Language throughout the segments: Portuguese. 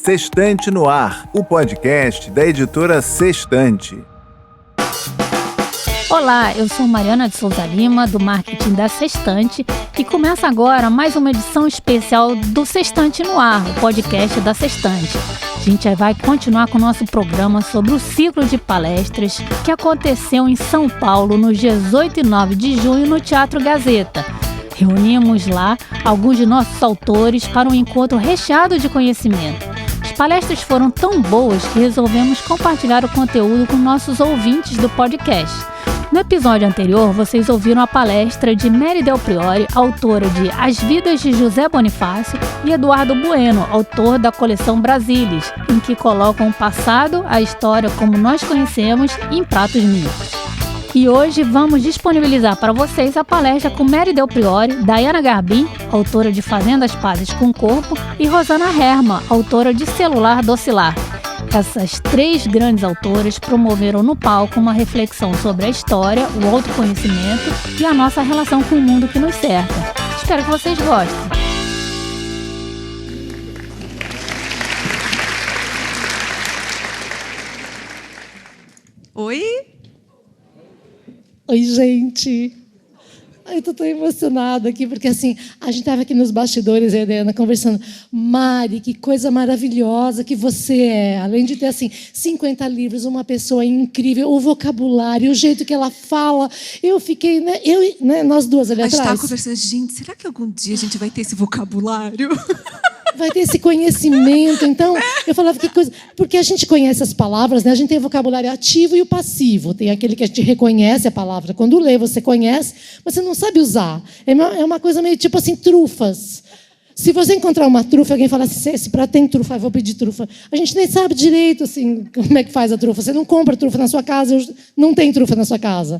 Sextante no Ar, o podcast da editora Sextante. Olá, eu sou Mariana de Souza Lima, do marketing da Sextante, e começa agora mais uma edição especial do Sextante no Ar, o podcast da Sextante. A gente vai continuar com o nosso programa sobre o ciclo de palestras que aconteceu em São Paulo nos dias 8 e 9 de junho no Teatro Gazeta. Reunimos lá alguns de nossos autores para um encontro recheado de conhecimento. As palestras foram tão boas que resolvemos compartilhar o conteúdo com nossos ouvintes do podcast. No episódio anterior, vocês ouviram a palestra de Mary Del Priore, autora de As Vidas de José Bonifácio, e Eduardo Bueno, autor da coleção Brasilis, em que colocam o passado, a história como nós conhecemos, em pratos limpos. E hoje vamos disponibilizar para vocês a palestra com Mary Del Priore, Diana Garbim, autora de Fazendo as Pazes com o Corpo, e Rosana Herrmann, autora de Celular Docilar. Essas três grandes autoras promoveram no palco uma reflexão sobre a história, o autoconhecimento e a nossa relação com o mundo que nos cerca. Espero que vocês gostem. Oi? Oi, gente. Eu tô tão emocionada aqui, porque assim, a gente estava aqui nos bastidores, eu e a Diana, conversando. Mari, que coisa maravilhosa que você é. Além de ter, assim, 50 livros, uma pessoa incrível, o vocabulário, o jeito que ela fala. Eu fiquei, nós duas ali atrás. A gente estava conversando, gente, será que algum dia a gente vai ter esse vocabulário? Vai ter esse conhecimento. Então, eu falava que coisa... Porque a gente conhece as palavras, né? A gente tem o vocabulário ativo e o passivo. Tem aquele que a gente reconhece a palavra. Quando lê, você conhece, mas você não sabe usar. É uma coisa meio tipo assim, trufas. Se você encontrar uma trufa, alguém fala assim, esse prato tem trufa, eu vou pedir trufa. A gente nem sabe direito assim, como é que faz a trufa. Você não compra trufa na sua casa, não tem trufa na sua casa.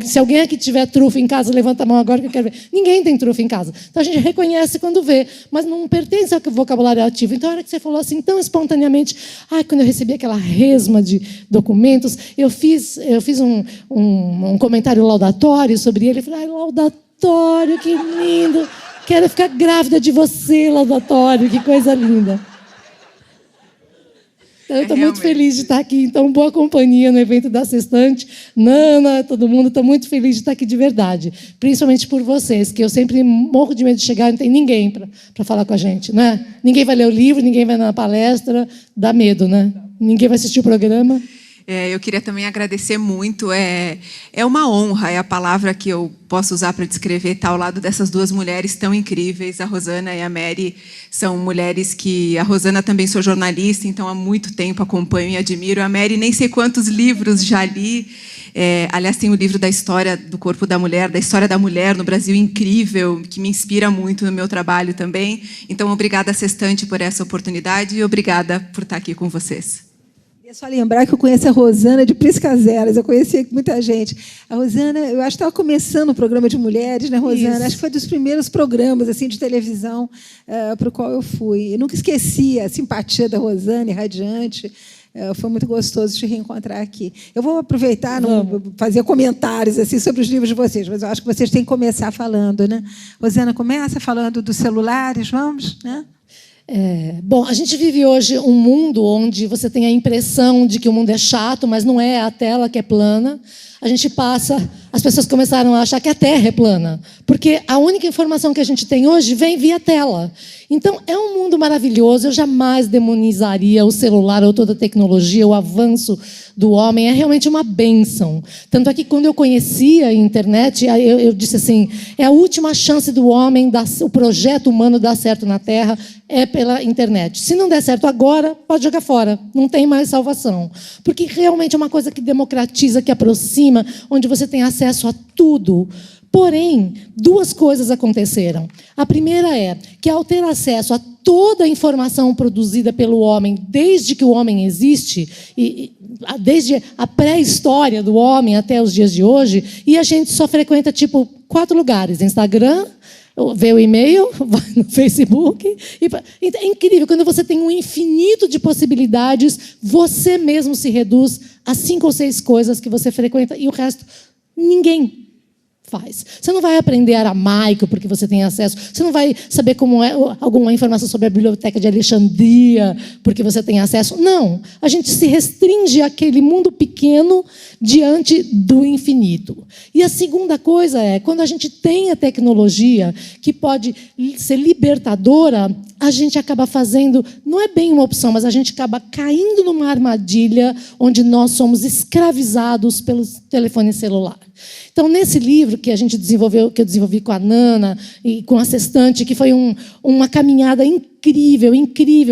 Se alguém aqui tiver trufa em casa, levanta a mão agora que eu quero ver. Ninguém tem trufa em casa. Então a gente reconhece quando vê, mas não pertence ao vocabulário ativo. Então a hora que você falou assim, tão espontaneamente, quando eu recebi aquela resma de documentos, eu fiz um comentário laudatório sobre ele. Eu falei, laudatório, que lindo. Quero ficar grávida de você, laudatório, que coisa linda. Então, eu estou muito feliz de estar aqui, em tão boa companhia no evento da Sextante. Nana, todo mundo, estou muito feliz de estar aqui de verdade. Principalmente por vocês, que eu sempre morro de medo de chegar e não tem ninguém para falar com a gente, né? Ninguém vai ler o livro, ninguém vai na palestra, dá medo, né? Ninguém vai assistir o programa. Eu queria também agradecer muito. É uma honra, é a palavra que eu posso usar para descrever estar ao lado dessas duas mulheres tão incríveis. A Rosana e a Mary são mulheres que... A Rosana também sou jornalista, então há muito tempo acompanho e admiro. A Mary, nem sei quantos livros já li. Aliás, tem o livro da história do corpo da mulher, da história da mulher no Brasil, incrível, que me inspira muito no meu trabalho também. Então, obrigada, Sextante, por essa oportunidade e obrigada por estar aqui com vocês. É só lembrar que eu conheço a Rosana de Priscazelas, eu conheci muita gente. A Rosana, eu acho que estava começando o programa de mulheres, né, Rosana? Isso. Acho que foi dos primeiros programas assim, de televisão para o qual eu fui. Eu nunca esqueci a simpatia da Rosana, radiante. Foi muito gostoso te reencontrar aqui. Eu vou aproveitar, fazer comentários assim, sobre os livros de vocês, mas eu acho que vocês têm que começar falando, né? Rosana, começa falando dos celulares, vamos? Né? Bom, a gente vive hoje um mundo onde você tem a impressão de que o mundo é chato, mas não é a tela que é plana. A gente passa... As pessoas começaram a achar que a Terra é plana, porque a única informação que a gente tem hoje vem via tela. Então, é um mundo maravilhoso. Eu jamais demonizaria o celular ou toda a tecnologia, o avanço do homem. É realmente uma bênção. Tanto é que, quando eu conhecia a internet, eu disse assim, é a última chance do homem, o projeto humano dar certo na Terra é pela internet. Se não der certo agora, pode jogar fora. Não tem mais salvação. Porque realmente é uma coisa que democratiza, que aproxima, onde você tem acesso a tudo. Porém, duas coisas aconteceram. A primeira é que, ao ter acesso a toda a informação produzida pelo homem, desde que o homem existe, desde a pré-história do homem até os dias de hoje, e a gente só frequenta, 4 lugares. Instagram, vê o e-mail, vai no Facebook. É incrível, quando você tem um infinito de possibilidades, você mesmo se reduz a 5 ou 6 coisas que você frequenta, e o resto, ninguém faz. Você não vai aprender aramaico porque você tem acesso. Você não vai saber como é alguma informação sobre a biblioteca de Alexandria porque você tem acesso. Não. A gente se restringe àquele mundo pequeno diante do infinito. E a segunda coisa é, quando a gente tem a tecnologia que pode ser libertadora, a gente acaba fazendo, não é bem uma opção, mas a gente acaba caindo numa armadilha onde nós somos escravizados pelo telefone celular. Então, nesse livro que a gente desenvolveu, que eu desenvolvi com a Nana e com a Sextante, que foi uma caminhada incrível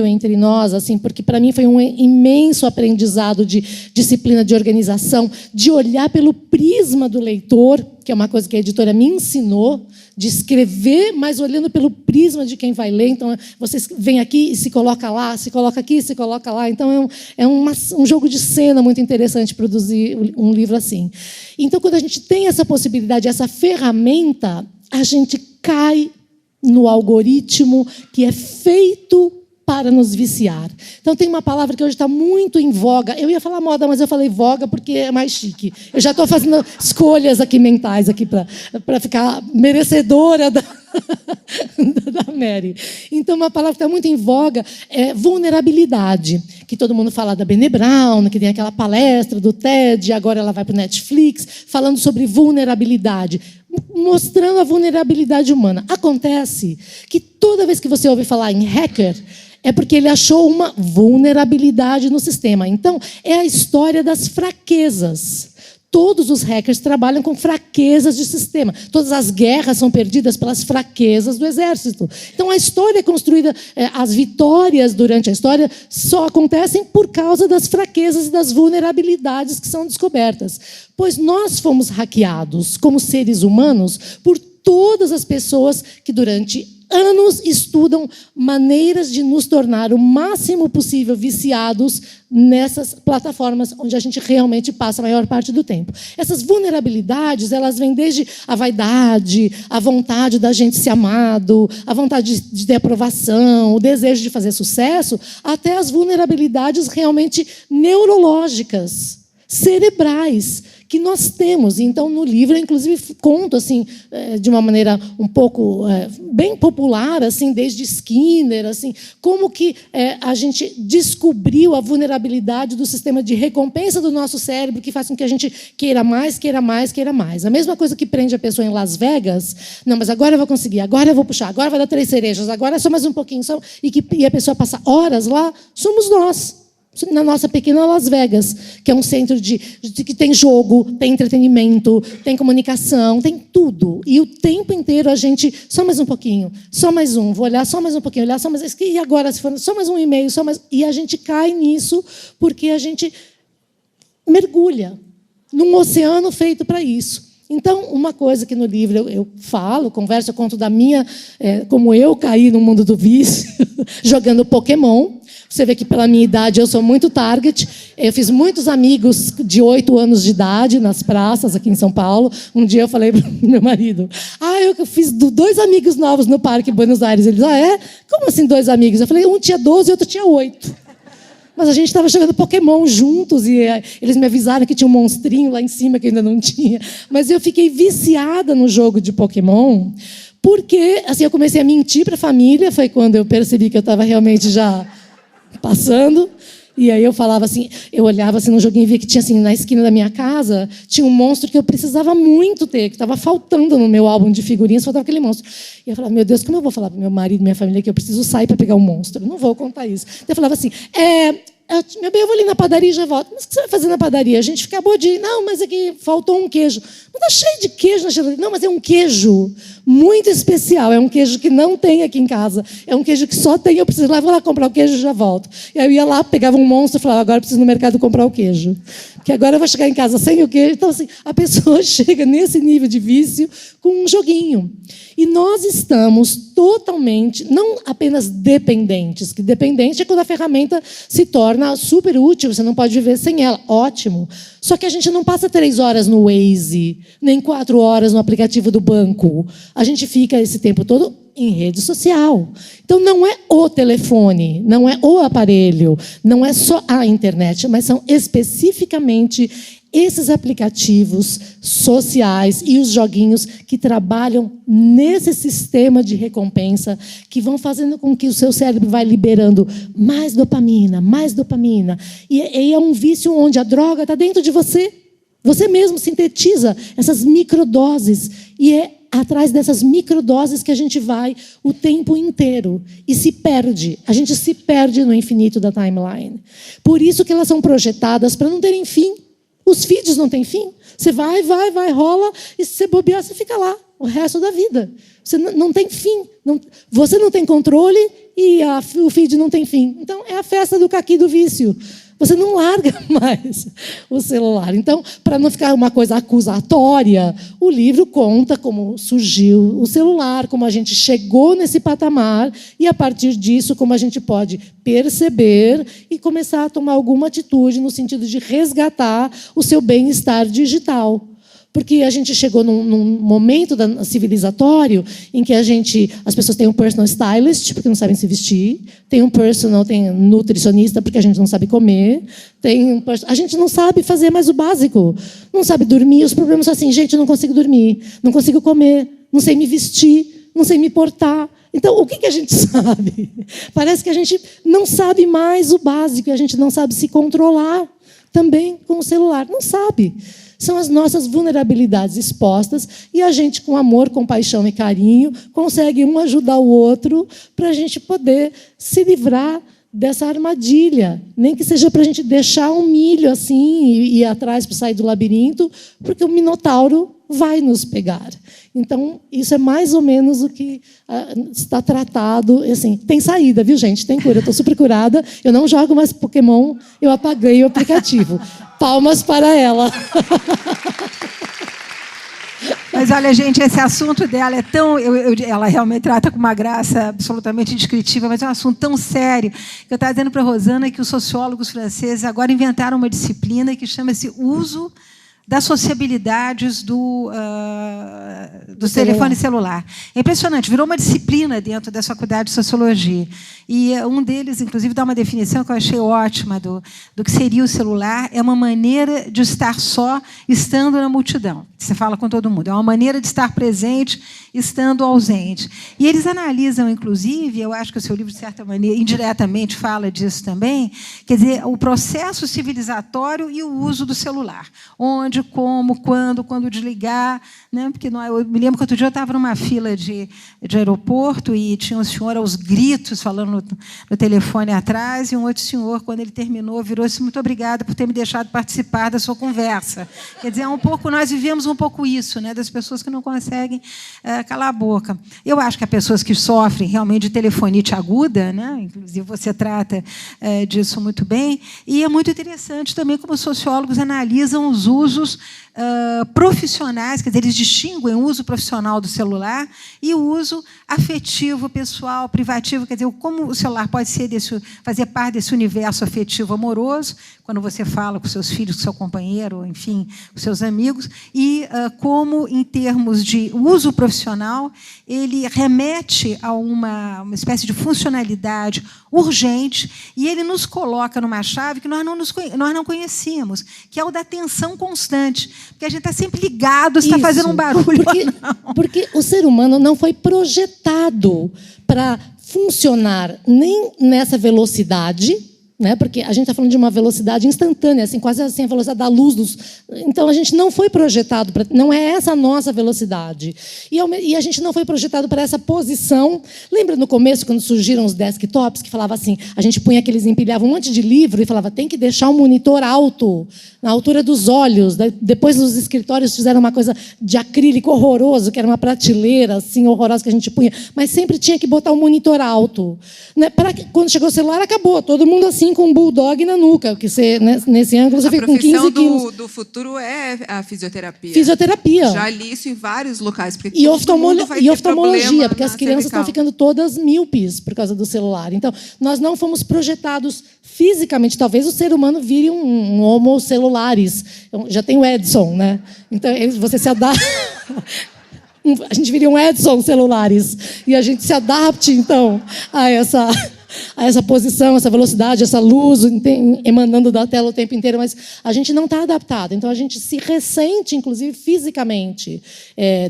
entre nós, assim, porque para mim foi um imenso aprendizado de disciplina de organização, de olhar pelo prisma do leitor, que é uma coisa que a editora me ensinou, de escrever, mas olhando pelo prisma de quem vai ler. Então, você vem aqui e se coloca lá, se coloca aqui e se coloca lá. Então, é um jogo de cena muito interessante produzir um livro assim. Então, quando a gente tem essa possibilidade, essa ferramenta, a gente cai no algoritmo que é feito para nos viciar. Então, tem uma palavra que hoje está muito em voga. Eu ia falar moda, mas eu falei voga porque é mais chique. Eu já estou fazendo escolhas aqui mentais aqui para ficar merecedora da Mary. Então, uma palavra que está muito em voga é vulnerabilidade, que todo mundo fala da Brené Brown, que tem aquela palestra do TED, agora ela vai para o Netflix, falando sobre vulnerabilidade, mostrando a vulnerabilidade humana. Acontece que toda vez que você ouve falar em hacker, é porque ele achou uma vulnerabilidade no sistema. Então, é a história das fraquezas. Todos os hackers trabalham com fraquezas de sistema. Todas as guerras são perdidas pelas fraquezas do exército. Então, a história é construída, as vitórias durante a história só acontecem por causa das fraquezas e das vulnerabilidades que são descobertas. Pois nós fomos hackeados como seres humanos por todas as pessoas que durante anos estudam maneiras de nos tornar o máximo possível viciados nessas plataformas onde a gente realmente passa a maior parte do tempo. Essas vulnerabilidades, elas vêm desde a vaidade, a vontade da gente ser amado, a vontade de ter aprovação, o desejo de fazer sucesso, até as vulnerabilidades realmente neurológicas, cerebrais, que nós temos. Então, no livro, eu, inclusive, conto assim, de uma maneira um pouco bem popular, assim, desde Skinner, assim, como que a gente descobriu a vulnerabilidade do sistema de recompensa do nosso cérebro, que faz com que a gente queira mais, queira mais, queira mais. A mesma coisa que prende a pessoa em Las Vegas. Não, mas agora eu vou conseguir, agora eu vou puxar, agora vai dar 3 cerejas, agora é só mais um pouquinho. E a pessoa passa horas lá, somos nós. Na nossa pequena Las Vegas, que é um centro que tem jogo, tem entretenimento, tem comunicação, tem tudo. E o tempo inteiro a gente, só mais um pouquinho, só mais um, vou olhar só mais um pouquinho, olhar só mais... E agora, se for só mais um e-mail, só mais... E a gente cai nisso porque a gente mergulha num oceano feito para isso. Então, uma coisa que no livro eu falo, converso, eu conto da minha... como eu caí no mundo do vício, jogando Pokémon. Você vê que, pela minha idade, eu sou muito target. Eu fiz muitos amigos de 8 anos de idade nas praças aqui em São Paulo. Um dia eu falei para o meu marido, eu fiz 2 amigos novos no Parque Buenos Aires. Ele disse, como assim 2 amigos? Eu falei, um tinha 12 e outro tinha 8. Mas a gente estava jogando Pokémon juntos e eles me avisaram que tinha um monstrinho lá em cima que ainda não tinha. Mas eu fiquei viciada no jogo de Pokémon porque assim, eu comecei a mentir para a família. Foi quando eu percebi que eu estava realmente já passando. E aí eu falava assim, eu olhava assim no joguinho e via que tinha assim, na esquina da minha casa, tinha um monstro que eu precisava muito ter, que estava faltando no meu álbum de figurinhas, faltava aquele monstro. E eu falava, meu Deus, como eu vou falar para meu marido e minha família que eu preciso sair para pegar o monstro? Não vou contar isso. Então eu falava assim, meu bem, eu vou ali na padaria e já volto. Mas o que você vai fazer na padaria? A gente acabou de ir. Não, mas aqui faltou um queijo. Mas está cheio de queijo na geladeira. Não, mas é um queijo muito especial. É um queijo que não tem aqui em casa. É um queijo que só tem. Eu preciso ir lá, vou lá comprar o queijo e já volto. E aí eu ia lá, pegava um monstro e falava, agora eu preciso ir no mercado comprar o queijo. Porque agora eu vou chegar em casa sem o queijo. Então, assim, a pessoa chega nesse nível de vício com um joguinho. E nós estamos totalmente, não apenas dependentes, que dependente é quando a ferramenta se torna super útil, você não pode viver sem ela, ótimo. Só que a gente não passa 3 horas no Waze, nem 4 horas no aplicativo do banco. A gente fica esse tempo todo em rede social. Então, não é o telefone, não é o aparelho, não é só a internet, mas são especificamente esses aplicativos sociais e os joguinhos que trabalham nesse sistema de recompensa, que vão fazendo com que o seu cérebro vai liberando mais dopamina. E é um vício onde a droga está dentro de você. Você mesmo sintetiza essas microdoses. E é atrás dessas microdoses que a gente vai o tempo inteiro e se perde. A gente se perde no infinito da timeline. Por isso que elas são projetadas para não terem fim. Os feeds não têm fim. Você vai, rola, e se você bobear, você fica lá o resto da vida. Você não tem fim. Você não tem controle e o feed não tem fim. Então, é a festa do caqui do vício. Você não larga mais o celular. Então, para não ficar uma coisa acusatória, o livro conta como surgiu o celular, como a gente chegou nesse patamar e, a partir disso, como a gente pode perceber e começar a tomar alguma atitude no sentido de resgatar o seu bem-estar digital. Porque a gente chegou num momento civilizatório em que as pessoas têm um personal stylist, porque não sabem se vestir, tem nutricionista, porque a gente não sabe comer, a gente não sabe fazer mais o básico, não sabe dormir. Os problemas são assim, gente, eu não consigo dormir, não consigo comer, não sei me vestir, não sei me portar. Então, o que a gente sabe? Parece que a gente não sabe mais o básico, e a gente não sabe se controlar também com o celular. Não sabe. São as nossas vulnerabilidades expostas e a gente, com amor, compaixão e carinho, consegue um ajudar o outro para a gente poder se livrar dessa armadilha. Nem que seja para a gente deixar um milho assim e ir atrás para sair do labirinto, porque o Minotauro vai nos pegar. Então, isso é mais ou menos o que está tratado. Assim, tem saída, viu, gente? Tem cura. Eu estou super curada. Eu não jogo mais Pokémon. Eu apaguei o aplicativo. Palmas para ela. Mas, olha, gente, esse assunto dela é tão... ela realmente trata com uma graça absolutamente indescritível, mas é um assunto tão sério que eu estava dizendo para a Rosana que os sociólogos franceses agora inventaram uma disciplina que chama-se uso das sociabilidades do telefone celular. É impressionante, virou uma disciplina dentro da Faculdade de Sociologia. E um deles, inclusive, dá uma definição que eu achei ótima do que seria o celular. É uma maneira de estar só, estando na multidão. Você fala com todo mundo. É uma maneira de estar presente, estando ausente. E eles analisam, inclusive, eu acho que o seu livro, de certa maneira, indiretamente fala disso também, quer dizer, o processo civilizatório e o uso do celular. Onde, como, quando desligar. Né? Porque eu me lembro que outro dia eu estava numa fila de aeroporto e tinha um senhor aos gritos falando no telefone atrás, e um outro senhor, quando ele terminou, virou-se: muito obrigada por ter me deixado participar da sua conversa. Quer dizer, nós vivemos um pouco isso, né? Das pessoas que não conseguem calar a boca. Eu acho que há pessoas que sofrem realmente de telefonite aguda, né? Inclusive você trata disso muito bem, e é muito interessante também como os sociólogos analisam os usos profissionais, quer dizer, eles distinguem o uso profissional do celular e o uso afetivo, pessoal, privativo, quer dizer, como o celular pode fazer parte desse universo afetivo amoroso, quando você fala com seus filhos, com seu companheiro, enfim, com seus amigos, e como, em termos de uso profissional, ele remete a uma espécie de funcionalidade urgente, e ele nos coloca numa chave que nós não conhecíamos, que é o da atenção constante, porque a gente está sempre ligado, se está fazendo um barulho ou não. Porque o ser humano não foi projetado para funcionar nem nessa velocidade, né? Porque a gente está falando de uma velocidade instantânea, assim, quase assim a velocidade da luz. Então, a gente não foi projetado para... Não é essa a nossa velocidade. E a gente não foi projetado para essa posição. Lembra no começo, quando surgiram os desktops, que falava assim, a gente punha aqueles, empilhava um monte de livro e falava, tem que deixar o monitor alto, na altura dos olhos. Depois, os escritórios fizeram uma coisa de acrílico horroroso, que era uma prateleira assim, horrorosa que a gente punha. Mas sempre tinha que botar o monitor alto. Né? Quando chegou o celular, acabou. Todo mundo assim, com um bulldog na nuca, porque você, né, nesse ângulo você fica com 15 quilos. Do futuro é a fisioterapia. Fisioterapia. Já li isso em vários locais. Porque E oftalmologia, porque as crianças estão ficando todas míopes por causa do celular. Então, nós não fomos projetados fisicamente. Talvez o ser humano vire um homo celulares. Já tem o Edson, né? Então, você se adapta... A gente viria um Edson celulares. E a gente se adapte, então, a a essa posição, essa velocidade, essa luz emanando da tela o tempo inteiro, mas a gente não está adaptado. Então, a gente se ressente, inclusive fisicamente,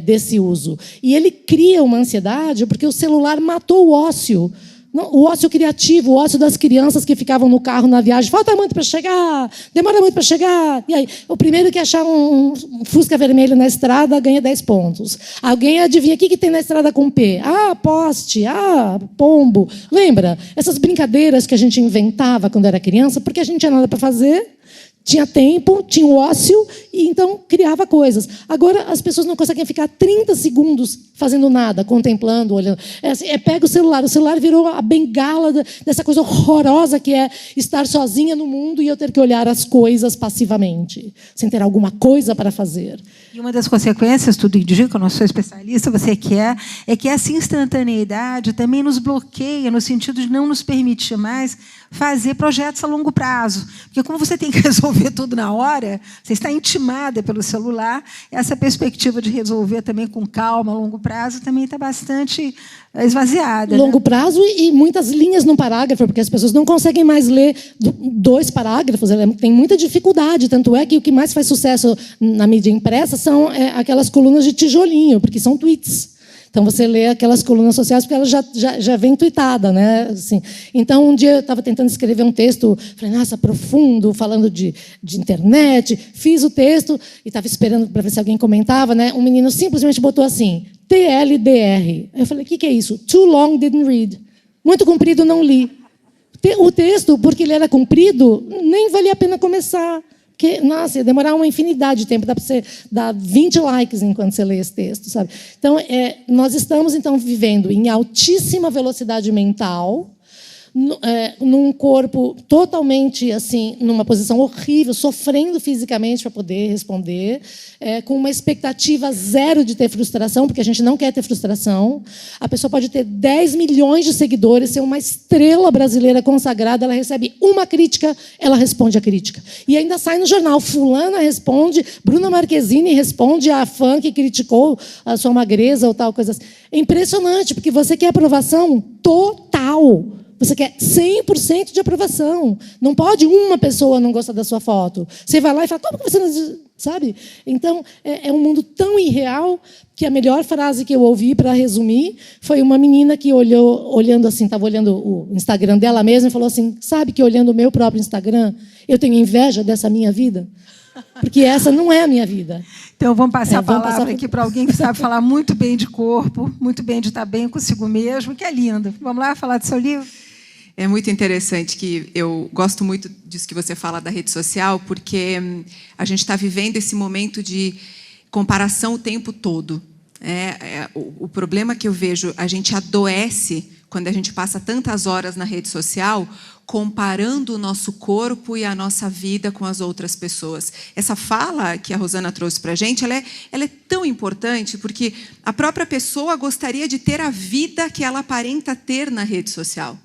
desse uso. E ele cria uma ansiedade porque o celular matou o ócio. O ócio criativo, o ócio das crianças que ficavam no carro na viagem. Falta muito para chegar, demora muito para chegar. E aí, o primeiro que achar um Fusca vermelho na estrada ganha 10 pontos. Alguém adivinha o que tem na estrada com P? Ah, poste, pombo. Lembra? Essas brincadeiras que a gente inventava quando era criança, porque a gente não tinha nada para fazer. Tinha tempo, tinha o ócio, e então criava coisas. Agora, as pessoas não conseguem ficar 30 segundos fazendo nada, contemplando, olhando. Pega o celular virou a bengala dessa coisa horrorosa que é estar sozinha no mundo e eu ter que olhar as coisas passivamente, sem ter alguma coisa para fazer. E uma das consequências, tudo indica, eu não sou especialista, você é que essa instantaneidade também nos bloqueia, no sentido de não nos permitir mais fazer projetos a longo prazo. Porque como você tem que resolver tudo na hora, você está intimada pelo celular, essa perspectiva de resolver também com calma, a longo prazo, também está bastante esvaziada. Longo prazo e muitas linhas num parágrafo, porque as pessoas não conseguem mais ler 2 parágrafos, tem muita dificuldade, tanto é que o que mais faz sucesso na mídia impressa são aquelas colunas de tijolinho, porque são tweets. Então, você lê aquelas colunas sociais porque ela já vem tweetada, né? Assim, então, um dia eu estava tentando escrever um texto, falei, nossa, profundo, falando de internet. Fiz o texto e estava esperando para ver se alguém comentava, né? Um menino simplesmente botou assim, TLDR. Eu falei, o que é isso? Too long, didn't read. Muito comprido, não li. O texto, porque ele era comprido, nem valia a pena começar. Porque, nossa, ia demorar uma infinidade de tempo, dá para você dar 20 likes enquanto você lê esse texto, sabe? Então, nós estamos então vivendo em altíssima velocidade mental, num corpo totalmente assim, numa posição horrível, sofrendo fisicamente para poder responder, com uma expectativa zero de ter frustração, porque a gente não quer ter frustração. A pessoa pode ter 10 milhões de seguidores, ser uma estrela brasileira consagrada, ela recebe uma crítica, ela responde a crítica. E ainda sai no jornal, fulana responde, Bruna Marquezine responde a fã que criticou a sua magreza ou tal coisa assim. É impressionante, porque você quer aprovação total. Você quer 100% de aprovação. Não pode uma pessoa não gostar da sua foto. Você vai lá e fala, como que você não... Sabe? Então, é um mundo tão irreal que a melhor frase que eu ouvi, para resumir, foi uma menina que olhando assim, estava olhando o Instagram dela mesma e falou assim, sabe que olhando o meu próprio Instagram, eu tenho inveja dessa minha vida? Porque essa não é a minha vida. Então, vamos passar a palavra aqui para alguém que sabe falar muito bem de corpo, muito bem de estar bem consigo mesmo, que é linda. Vamos lá falar do seu livro? É muito interessante que eu gosto muito disso que você fala da rede social, porque a gente está vivendo esse momento de comparação o tempo todo. O problema que eu vejo, a gente adoece quando a gente passa tantas horas na rede social comparando o nosso corpo e a nossa vida com as outras pessoas. Essa fala que a Rosana trouxe para a gente, ela é tão importante porque a própria pessoa gostaria de ter a vida que ela aparenta ter na rede social.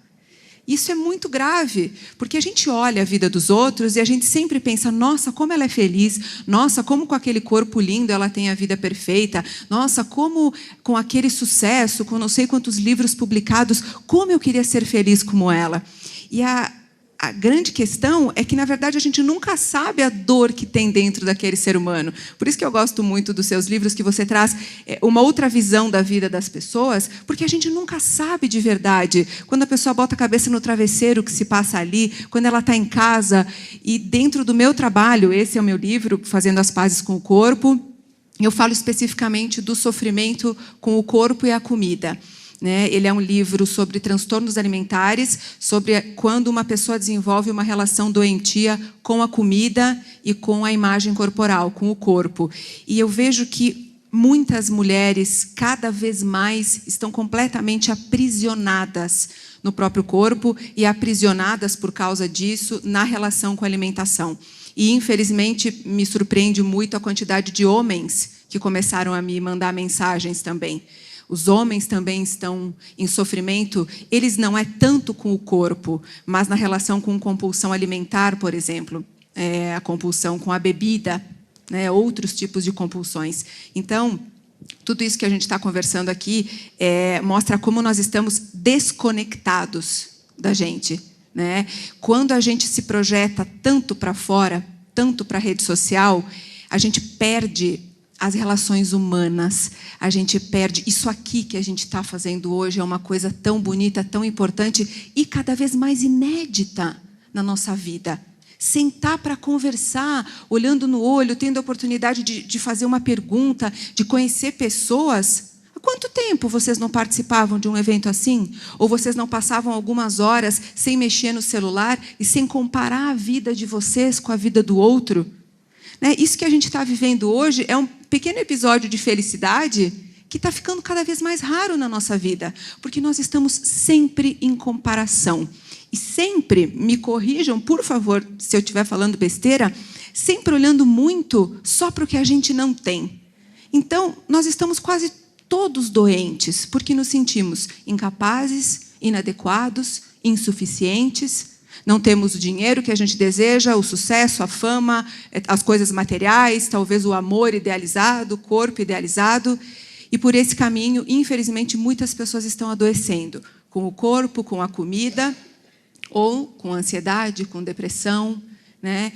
Isso é muito grave, porque a gente olha a vida dos outros e a gente sempre pensa, nossa, como ela é feliz, nossa, como com aquele corpo lindo ela tem a vida perfeita, nossa, como com aquele sucesso, com não sei quantos livros publicados, como eu queria ser feliz como ela. E a grande questão é que, na verdade, a gente nunca sabe a dor que tem dentro daquele ser humano. Por isso que eu gosto muito dos seus livros, que você traz uma outra visão da vida das pessoas, porque a gente nunca sabe de verdade. Quando a pessoa bota a cabeça no travesseiro, o que se passa ali, quando ela está em casa. E dentro do meu trabalho, esse é o meu livro, Fazendo as Pazes com o Corpo, eu falo especificamente do sofrimento com o corpo e a comida. Ele é um livro sobre transtornos alimentares, sobre quando uma pessoa desenvolve uma relação doentia com a comida e com a imagem corporal, com o corpo. E eu vejo que muitas mulheres, cada vez mais, estão completamente aprisionadas no próprio corpo e aprisionadas, por causa disso, na relação com a alimentação. E, infelizmente, me surpreende muito a quantidade de homens que começaram a me mandar mensagens também. Os homens também estão em sofrimento, eles não é tanto com o corpo, mas na relação com compulsão alimentar, por exemplo, a compulsão com a bebida, outros tipos de compulsões. Então, tudo isso que a gente está conversando aqui mostra como nós estamos desconectados da gente, né? Quando a gente se projeta tanto para fora, tanto para a rede social, a gente perde as relações humanas, a gente perde isso aqui que a gente está fazendo hoje, é uma coisa tão bonita, tão importante e cada vez mais inédita na nossa vida. Sentar para conversar, olhando no olho, tendo a oportunidade de fazer uma pergunta, de conhecer pessoas. Há quanto tempo vocês não participavam de um evento assim? Ou vocês não passavam algumas horas sem mexer no celular e sem comparar a vida de vocês com a vida do outro? Né? Isso que a gente está vivendo hoje é um pequeno episódio de felicidade que está ficando cada vez mais raro na nossa vida, porque nós estamos sempre em comparação. E sempre, me corrijam, por favor, se eu estiver falando besteira, sempre olhando muito só para o que a gente não tem. Então, nós estamos quase todos doentes, porque nos sentimos incapazes, inadequados, insuficientes, não temos o dinheiro que a gente deseja, o sucesso, a fama, as coisas materiais, talvez o amor idealizado, o corpo idealizado. E por esse caminho, infelizmente, muitas pessoas estão adoecendo, com o corpo, com a comida, ou com ansiedade, com depressão, né?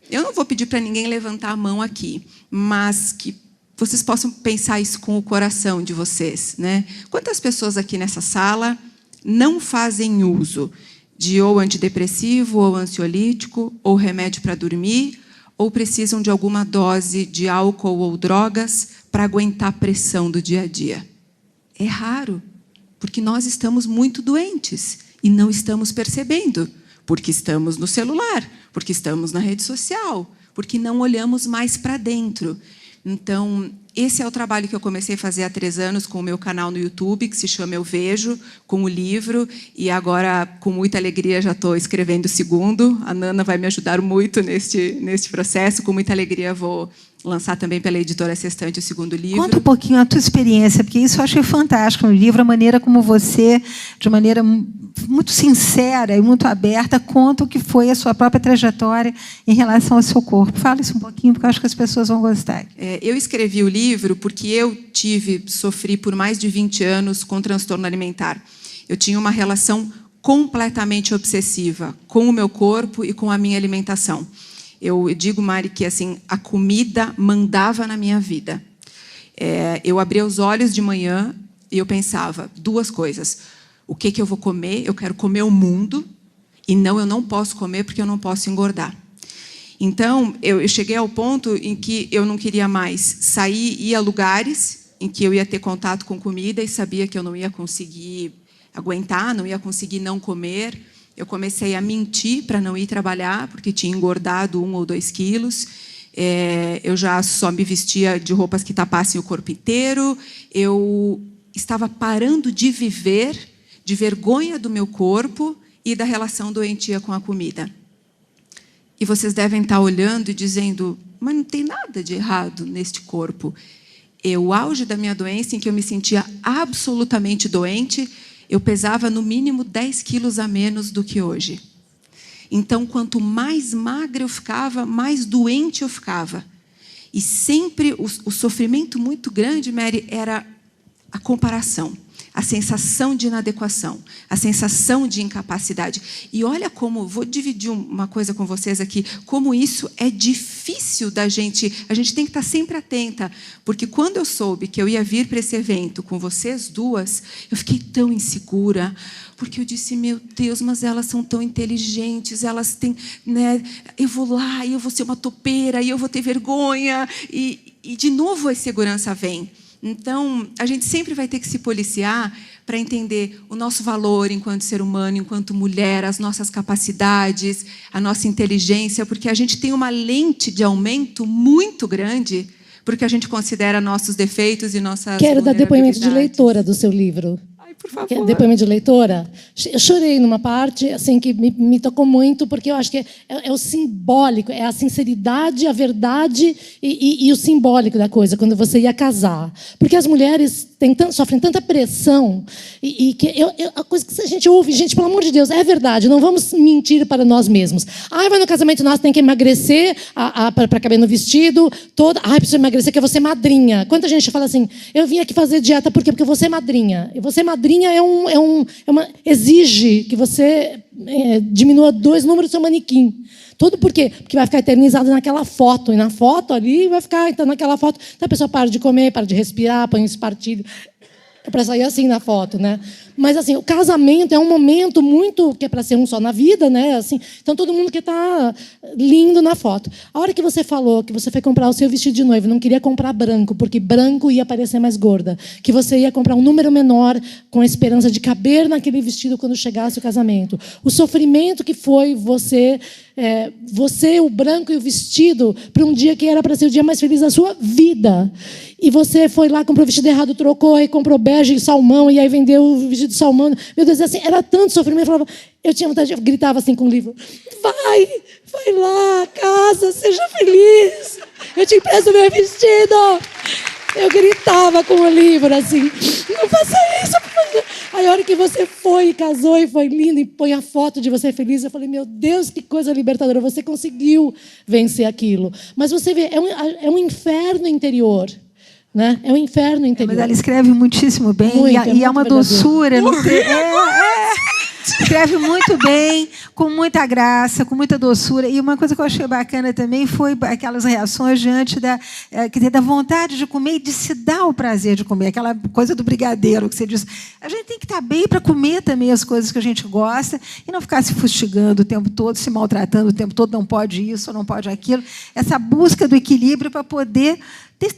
Eu não vou pedir para ninguém levantar a mão aqui, mas que vocês possam pensar isso com o coração de vocês, né? Quantas pessoas aqui nessa sala não fazem uso de ou antidepressivo, ou ansiolítico, ou remédio para dormir, ou precisam de alguma dose de álcool ou drogas para aguentar a pressão do dia a dia? É raro, porque nós estamos muito doentes e não estamos percebendo, porque estamos no celular, porque estamos na rede social, porque não olhamos mais para dentro. Então, esse é o trabalho que eu comecei a fazer há 3 anos com o meu canal no YouTube, que se chama Eu Vejo, com o livro, e agora, com muita alegria, já estou escrevendo o segundo. A Nana vai me ajudar muito neste processo. Com muita alegria, vou lançar também pela editora Sextante o segundo livro. Conta um pouquinho a tua experiência, porque isso eu achei fantástico no livro, a maneira como você, de maneira muito sincera e muito aberta, conta o que foi a sua própria trajetória em relação ao seu corpo. Fala isso um pouquinho, porque eu acho que as pessoas vão gostar. Eu escrevi o livro porque eu sofri por mais de 20 anos com transtorno alimentar. Eu tinha uma relação completamente obsessiva com o meu corpo e com a minha alimentação. Eu digo, Mari, que assim, a comida mandava na minha vida. Eu abria os olhos de manhã e eu pensava 2 coisas. O que eu vou comer? Eu quero comer o mundo. E não, eu não posso comer porque eu não posso engordar. Então, eu cheguei ao ponto em que eu não queria mais sair, ir a lugares em que eu ia ter contato com comida e sabia que eu não ia conseguir aguentar, não ia conseguir não comer. Eu comecei a mentir para não ir trabalhar, porque tinha engordado 1 ou 2 quilos. Eu já só me vestia de roupas que tapassem o corpo inteiro. Eu estava parando de viver de vergonha do meu corpo e da relação doentia com a comida. E vocês devem estar olhando e dizendo, mas não tem nada de errado neste corpo. O auge da minha doença, em que eu me sentia absolutamente doente, eu pesava no mínimo 10 quilos a menos do que hoje. Então, quanto mais magra eu ficava, mais doente eu ficava. E sempre o sofrimento muito grande, Mary, era a comparação, a sensação de inadequação, a sensação de incapacidade. E olha como, vou dividir uma coisa com vocês aqui, como isso é difícil da gente, a gente tem que estar sempre atenta, porque quando eu soube que eu ia vir para esse evento com vocês 2, eu fiquei tão insegura, porque eu disse, meu Deus, mas elas são tão inteligentes, elas têm, né, eu vou lá e eu vou ser uma topeira, e eu vou ter vergonha, e de novo a insegurança vem. Então, a gente sempre vai ter que se policiar para entender o nosso valor enquanto ser humano, enquanto mulher, as nossas capacidades, a nossa inteligência, porque a gente tem uma lente de aumento muito grande, porque a gente considera nossos defeitos e nossas Quero dar depoimento de leitora do seu livro. Ai, por favor. Depoimento de leitora. Eu chorei numa parte assim, que me tocou muito, porque eu acho que é o simbólico, é a sinceridade, a verdade e o simbólico da coisa, quando você ia casar. Porque as mulheres sofrem tanta pressão, e que a coisa que a gente ouve, gente, pelo amor de Deus, é verdade, não vamos mentir para nós mesmos. Vai no casamento nosso, tem que emagrecer para caber no vestido, preciso emagrecer, que eu vou ser madrinha. Quanta gente fala assim, eu vim aqui fazer dieta, por quê? Porque eu vou ser madrinha. Eu vou ser madrinha madrinha exige que você diminua 2 números do seu manequim. Tudo por quê? Porque vai ficar eternizado naquela foto. E na foto ali vai ficar, então, naquela foto. Então a pessoa para de comer, para de respirar, põe um espartilho. É para sair assim na foto, né? Mas assim, o casamento é um momento muito que é para ser um só na vida, né? Assim, então todo mundo que está lindo na foto. A hora que você falou que você foi comprar o seu vestido de noiva, não queria comprar branco, porque branco ia parecer mais gorda, que você ia comprar um número menor com a esperança de caber naquele vestido quando chegasse o casamento. O sofrimento que foi você, o branco e o vestido para um dia que era para ser o dia mais feliz da sua vida. E você foi lá, comprou o vestido errado, trocou, aí comprou bege e salmão, e aí vendeu o vestido de salmão. Meu Deus, assim, era tanto sofrimento. Eu tinha vontade, eu gritava assim com o livro: vai lá, casa, seja feliz. Eu te empresto meu vestido. Eu gritava com o livro, assim: não faça isso. Aí a hora que você foi e casou e foi lindo e põe a foto de você feliz, eu falei: meu Deus, que coisa libertadora. Você conseguiu vencer aquilo. Mas você vê, é um inferno interior. Né? É um inferno interior. Mas ela escreve muitíssimo bem. E é uma doçura. Escreve muito bem, com muita graça, com muita doçura. E uma coisa que eu achei bacana também foi aquelas reações diante da vontade de comer e de se dar o prazer de comer. Aquela coisa do brigadeiro que você diz. A gente tem que estar bem para comer também as coisas que a gente gosta e não ficar se fustigando o tempo todo, se maltratando o tempo todo, não pode isso, não pode aquilo. Essa busca do equilíbrio para poder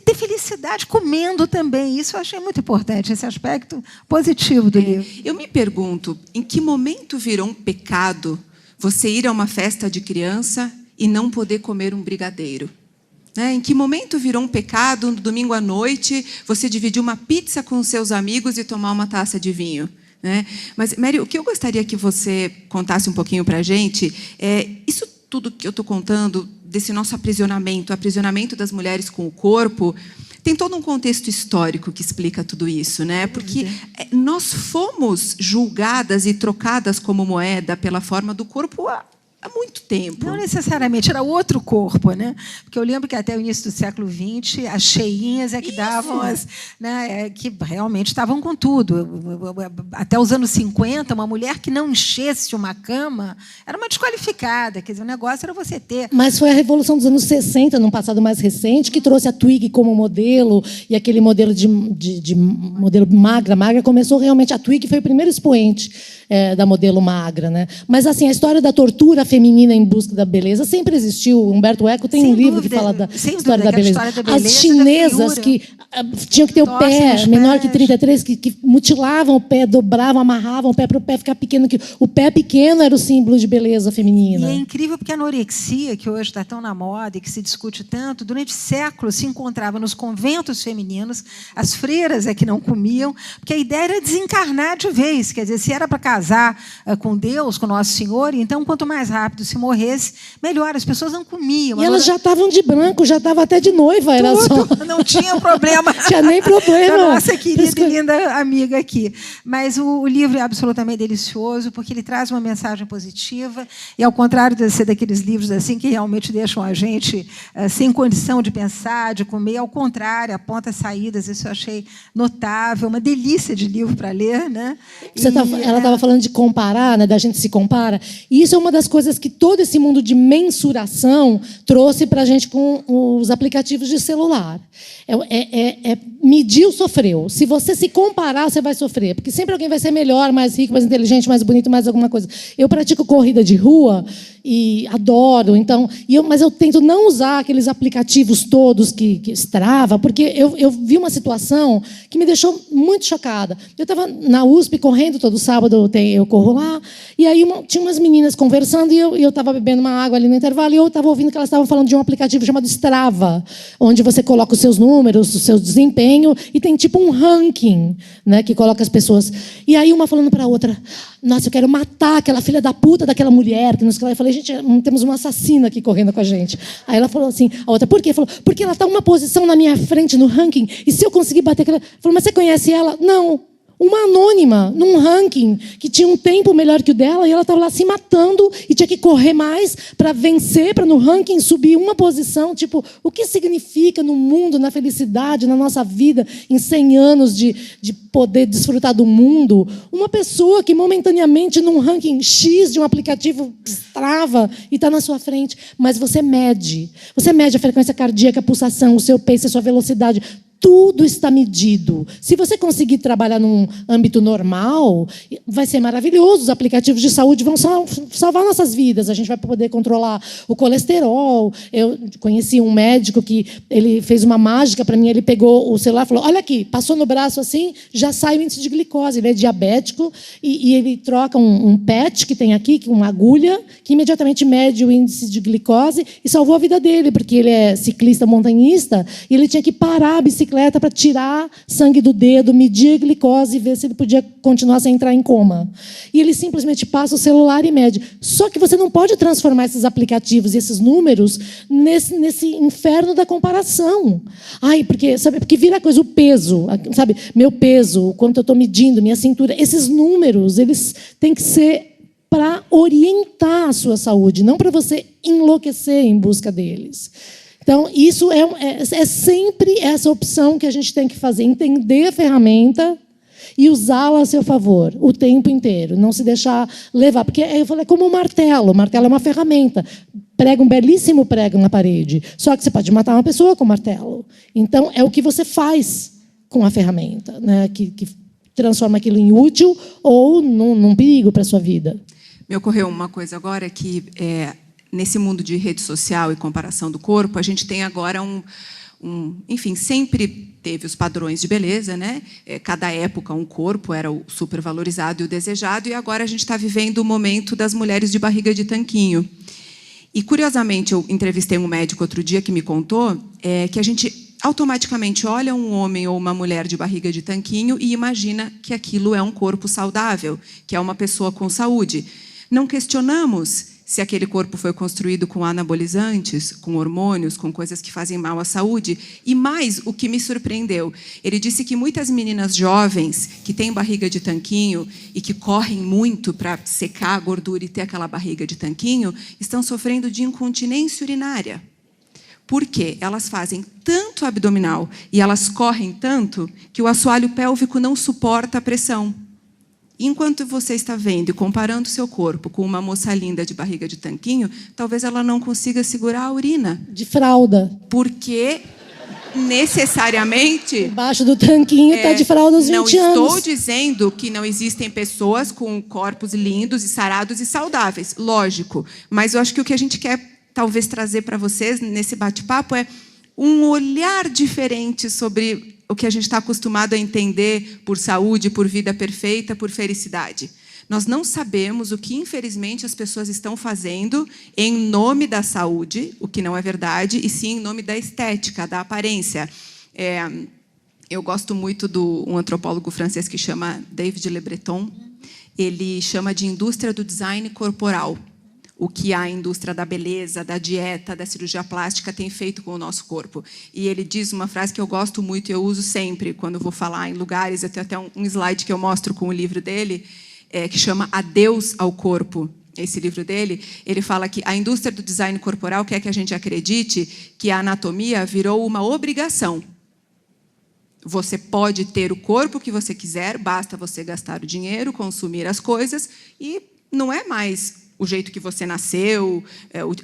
ter felicidade comendo também. Isso eu achei muito importante, esse aspecto positivo do livro. Eu me pergunto, em que momento virou um pecado você ir a uma festa de criança e não poder comer um brigadeiro? Em que momento virou um pecado, no domingo à noite, você dividir uma pizza com os seus amigos e tomar uma taça de vinho? Mas, Mary, o que eu gostaria que você contasse um pouquinho para a gente é isso tudo que eu estou contando, desse nosso aprisionamento das mulheres com o corpo, tem todo um contexto histórico que explica tudo isso, né? Porque nós fomos julgadas e trocadas como moeda pela forma do corpo há muito tempo. Não necessariamente, era outro corpo, né? Porque eu lembro que até o início do século XX, as cheinhas que davam que realmente estavam com tudo. Até os anos 50, uma mulher que não enchesse uma cama era uma desqualificada. Quer dizer, o negócio era você ter. Mas foi a Revolução dos anos 60, num passado mais recente, que trouxe a Twigg como modelo, e aquele modelo de modelo magra. Começou realmente, a Twigg foi o primeiro expoente da modelo magra, né? Mas assim, a história da tortura feminina em busca da beleza sempre existiu. Humberto Eco tem um livro que fala da história da beleza. As chinesas que tinham que ter o pé menor que 33, que mutilavam o pé, dobravam, amarravam o pé para o pé ficar pequeno. Que o pé pequeno era o símbolo de beleza feminina. E é incrível porque a anorexia, que hoje está tão na moda e que se discute tanto, durante séculos se encontrava nos conventos femininos. As freiras que não comiam, porque a ideia era desencarnar de vez. Quer dizer, se era para casar com Deus, com Nosso Senhor, então quanto mais rápido se morresse, melhor. As pessoas não comiam. E elas já estavam de branco, já estavam até de noiva. Era só... Não tinha problema. Tinha nem problema. Da nossa querida e linda amiga aqui. Mas o livro é absolutamente delicioso, porque ele traz uma mensagem positiva, e ao contrário de ser daqueles livros assim que realmente deixam a gente sem condição de pensar, de comer, ao contrário, aponta saídas. Isso eu achei notável, uma delícia de livro para ler, né? Ela estava falando de comparar, né, da gente se compara. E isso é uma das coisas que todo esse mundo de mensuração trouxe para a gente com os aplicativos de celular. Mediu, sofreu. Se você se comparar, você vai sofrer. Porque sempre alguém vai ser melhor, mais rico, mais inteligente, mais bonito, mais alguma coisa. Eu pratico corrida de rua e adoro. Mas eu tento não usar aqueles aplicativos todos que Strava, porque eu vi uma situação que me deixou muito chocada. Eu estava na USP correndo todo sábado, eu corro lá, e aí tinha umas meninas conversando e eu estava bebendo uma água ali no intervalo e eu estava ouvindo que elas estavam falando de um aplicativo chamado Strava, onde você coloca os seus números, o seu desempenho, e tem tipo um ranking, né, que coloca as pessoas. E aí uma falando para a outra: nossa, eu quero matar aquela filha da puta daquela mulher. Eu falei: gente, temos uma assassina aqui correndo com a gente. Aí ela falou assim, a outra: por quê? Falou: porque ela está uma posição na minha frente no ranking, e se eu conseguir bater aquela... Falou: mas você conhece ela? Não. Uma anônima, num ranking que tinha um tempo melhor que o dela, e ela estava lá se matando e tinha que correr mais para vencer, para no ranking subir uma posição. Tipo, o que significa no mundo, na felicidade, na nossa vida, em 100 anos de poder desfrutar do mundo, uma pessoa que momentaneamente num ranking X de um aplicativo Strava e está na sua frente, mas você mede a frequência cardíaca, a pulsação, o seu pace, a sua velocidade. Tudo está medido. Se você conseguir trabalhar num âmbito normal, vai ser maravilhoso. Os aplicativos de saúde vão salvar nossas vidas. A gente vai poder controlar o colesterol. Eu conheci um médico que ele fez uma mágica para mim. Ele pegou o celular e falou: olha aqui, passou no braço assim, já sai o índice de glicose. Ele é diabético e ele troca um PET que tem aqui, uma agulha, que imediatamente mede o índice de glicose e salvou a vida dele, porque ele é ciclista montanhista e ele tinha que parar a bicicleta para tirar sangue do dedo, medir a glicose e ver se ele podia continuar sem entrar em coma. E ele simplesmente passa o celular e mede. Só que você não pode transformar esses aplicativos e esses números nesse inferno da comparação. Ai, porque vira coisa, o peso, sabe? Meu peso, o quanto eu estou medindo, minha cintura. Esses números, eles têm que ser para orientar a sua saúde, não para você enlouquecer em busca deles. Então, isso é sempre essa opção que a gente tem que fazer, entender a ferramenta e usá-la a seu favor o tempo inteiro, não se deixar levar. Porque eu falei, é como um martelo. O martelo é uma ferramenta. Prega um belíssimo prego na parede. Só que você pode matar uma pessoa com o martelo. Então, é o que você faz com a ferramenta, né, que transforma aquilo em útil ou num perigo para a sua vida. Me ocorreu uma coisa agora que... nesse mundo de rede social e comparação do corpo, a gente tem agora enfim, sempre teve os padrões de beleza, né? Cada época um corpo era o supervalorizado e o desejado, e agora a gente está vivendo o momento das mulheres de barriga de tanquinho. E, curiosamente, eu entrevistei um médico outro dia que me contou que a gente automaticamente olha um homem ou uma mulher de barriga de tanquinho e imagina que aquilo é um corpo saudável, que é uma pessoa com saúde. Não questionamos se aquele corpo foi construído com anabolizantes, com hormônios, com coisas que fazem mal à saúde. E mais, o que me surpreendeu, ele disse que muitas meninas jovens que têm barriga de tanquinho e que correm muito para secar a gordura e ter aquela barriga de tanquinho, estão sofrendo de incontinência urinária. Por quê? Elas fazem tanto abdominal e elas correm tanto que o assoalho pélvico não suporta a pressão. Enquanto você está vendo e comparando o seu corpo com uma moça linda de barriga de tanquinho, talvez ela não consiga segurar a urina. De fralda. Porque, necessariamente... Embaixo do tanquinho está de fralda aos 20 anos. Não estou dizendo que não existem pessoas com corpos lindos e sarados e saudáveis. Lógico. Mas eu acho que o que a gente quer, talvez, trazer para vocês nesse bate-papo é um olhar diferente sobre o que a gente está acostumado a entender por saúde, por vida perfeita, por felicidade. Nós não sabemos o que, infelizmente, as pessoas estão fazendo em nome da saúde, o que não é verdade, e sim em nome da estética, da aparência. Eu gosto muito de um antropólogo francês que chama David Le Breton. Ele chama de indústria do design corporal. O que a indústria da beleza, da dieta, da cirurgia plástica tem feito com o nosso corpo. E ele diz uma frase que eu gosto muito e eu uso sempre quando vou falar em lugares. Eu tenho até um slide que eu mostro com o livro dele, que chama Adeus ao Corpo. Esse livro dele, ele fala que a indústria do design corporal quer que a gente acredite que a anatomia virou uma obrigação. Você pode ter o corpo que você quiser, basta você gastar o dinheiro, consumir as coisas, e não é mais o jeito que você nasceu,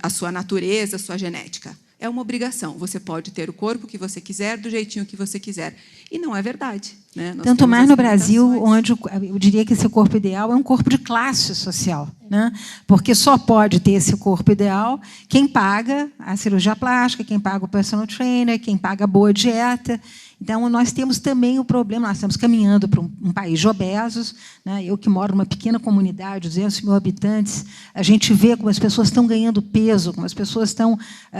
a sua natureza, a sua genética. É uma obrigação. Você pode ter o corpo que você quiser, do jeitinho que você quiser. E não é verdade, né? Tanto mais no Brasil, onde eu diria que esse corpo ideal é um corpo de classe social, né? Porque só pode ter esse corpo ideal quem paga a cirurgia plástica, quem paga o personal trainer, quem paga a boa dieta. Então, nós temos também o problema, nós estamos caminhando para um país de obesos, né? Eu que moro numa pequena comunidade, 200 mil habitantes, a gente vê como as pessoas estão ganhando peso, como as pessoas estão...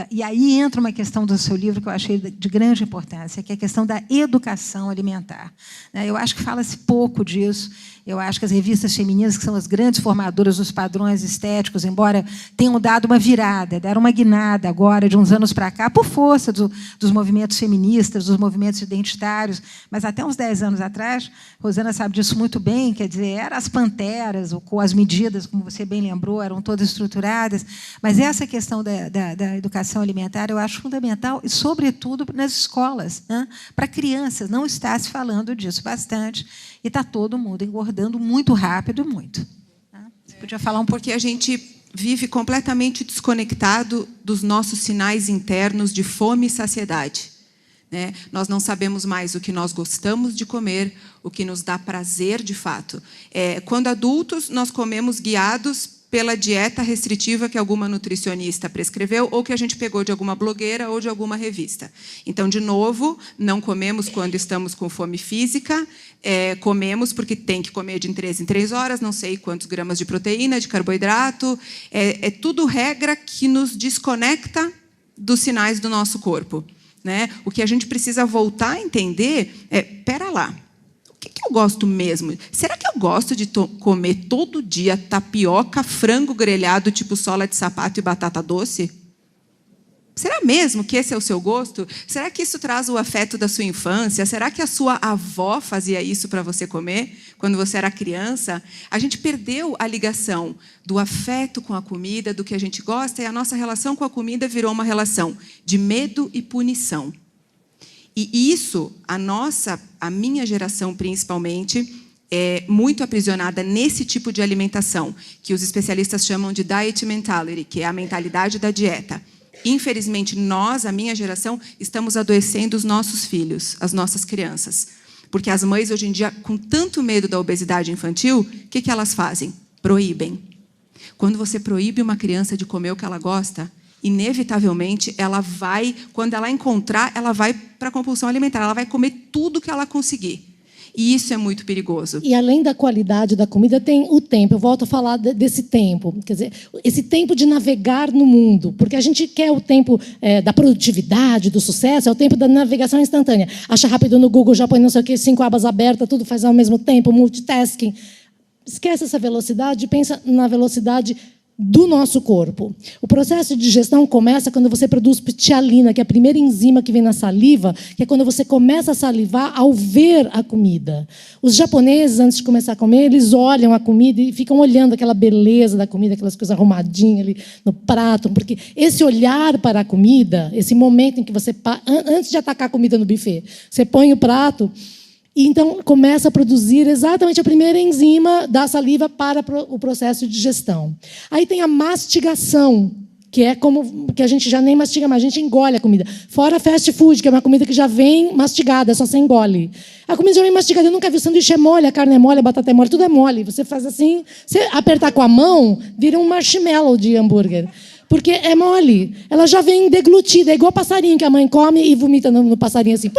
E aí entra uma questão do seu livro que eu achei de grande importância, que é a questão da educação alimentar. Eu acho que fala-se pouco disso, Eu acho que as revistas femininas, que são as grandes formadoras dos padrões estéticos, embora tenham dado uma virada, deram uma guinada agora, de uns anos para cá, por força dos movimentos feministas, dos movimentos identitários, mas até uns 10 anos atrás, Rosana sabe disso muito bem, quer dizer, eram as panteras, com as medidas, como você bem lembrou, eram todas estruturadas, mas essa questão da educação alimentar eu acho fundamental, e, sobretudo, nas escolas, né? Para crianças, não está se falando disso bastante, e está todo mundo engordando muito rápido, muito. Você podia falar um pouco? Porque a gente vive completamente desconectado dos nossos sinais internos de fome e saciedade. Né? Nós não sabemos mais o que nós gostamos de comer, o que nos dá prazer de fato. Quando adultos, nós comemos guiados pela dieta restritiva que alguma nutricionista prescreveu ou que a gente pegou de alguma blogueira ou de alguma revista. Então, de novo, não comemos quando estamos com fome física, comemos porque tem que comer de 3 em 3 horas, não sei quantos gramas de proteína, de carboidrato. É tudo regra que nos desconecta dos sinais do nosso corpo. Né? O que a gente precisa voltar a entender pera lá, o que eu gosto mesmo? Será que eu gosto de comer todo dia tapioca, frango grelhado, tipo sola de sapato e batata doce? Será mesmo que esse é o seu gosto? Será que isso traz o afeto da sua infância? Será que a sua avó fazia isso para você comer quando você era criança? A gente perdeu a ligação do afeto com a comida, do que a gente gosta, e a nossa relação com a comida virou uma relação de medo e punição. E isso, a minha geração principalmente, é muito aprisionada nesse tipo de alimentação, que os especialistas chamam de diet mentality, que é a mentalidade da dieta. Infelizmente, nós, a minha geração, estamos adoecendo os nossos filhos, as nossas crianças. Porque as mães, hoje em dia, com tanto medo da obesidade infantil, o que elas fazem? Proíbem. Quando você proíbe uma criança de comer o que ela gosta, inevitavelmente, ela vai, quando ela encontrar, ela vai para a compulsão alimentar, ela vai comer tudo que ela conseguir. E isso é muito perigoso. E, além da qualidade da comida, tem o tempo. Eu volto a falar desse tempo. Quer dizer, esse tempo de navegar no mundo. Porque a gente quer o tempo da produtividade, do sucesso, é o tempo da navegação instantânea. Acha rápido no Google, já põe não sei o quê, 5 abas abertas, tudo faz ao mesmo tempo, multitasking. Esquece essa velocidade e pensa na velocidade do nosso corpo. O processo de digestão começa quando você produz ptialina, que é a primeira enzima que vem na saliva, que é quando você começa a salivar ao ver a comida. Os japoneses, antes de começar a comer, eles olham a comida e ficam olhando aquela beleza da comida, aquelas coisas arrumadinhas ali no prato, porque esse olhar para a comida, esse momento em que você, antes de atacar a comida no buffet, você põe o prato, e então começa a produzir exatamente a primeira enzima da saliva para o processo de digestão. Aí tem a mastigação, que é como que a gente já nem mastiga mais, a gente engole a comida. Fora fast food, que é uma comida que já vem mastigada, só você engole. A comida já vem mastigada, eu nunca vi, o sanduíche é mole, a carne é mole, a batata é mole, tudo é mole. Você faz assim, você apertar com a mão, vira um marshmallow de hambúrguer. Porque é mole, ela já vem deglutida, é igual passarinho que a mãe come e vomita no passarinho assim.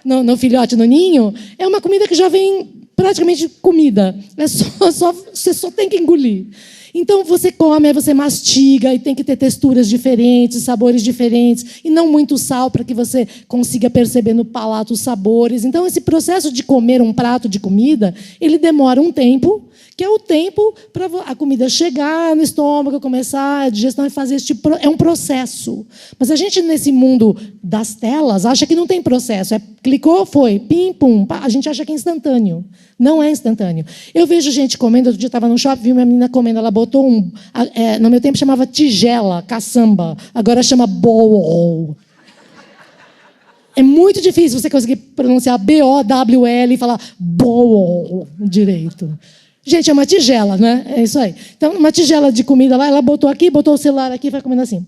No filhote, no ninho, é uma comida que já vem praticamente comida. Você só tem que engolir. Então, você come, aí você mastiga, e tem que ter texturas diferentes, sabores diferentes, e não muito sal para que você consiga perceber no palato os sabores. Então, esse processo de comer um prato de comida, ele demora um tempo, que é o tempo para a comida chegar no estômago, começar a digestão e fazer é um processo. Mas a gente, nesse mundo das telas, acha que não tem processo. Clicou, foi, pim, pum. A gente acha que é instantâneo. Não é instantâneo. Eu vejo gente comendo, outro dia estava no shopping, vi uma menina comendo, ela botou no meu tempo chamava tigela, caçamba, agora chama bowl. É muito difícil você conseguir pronunciar B-O-W-L e falar bowl direito. Gente, é uma tigela, né? É isso aí. Então, uma tigela de comida lá, ela botou aqui, botou o celular aqui e vai comendo assim.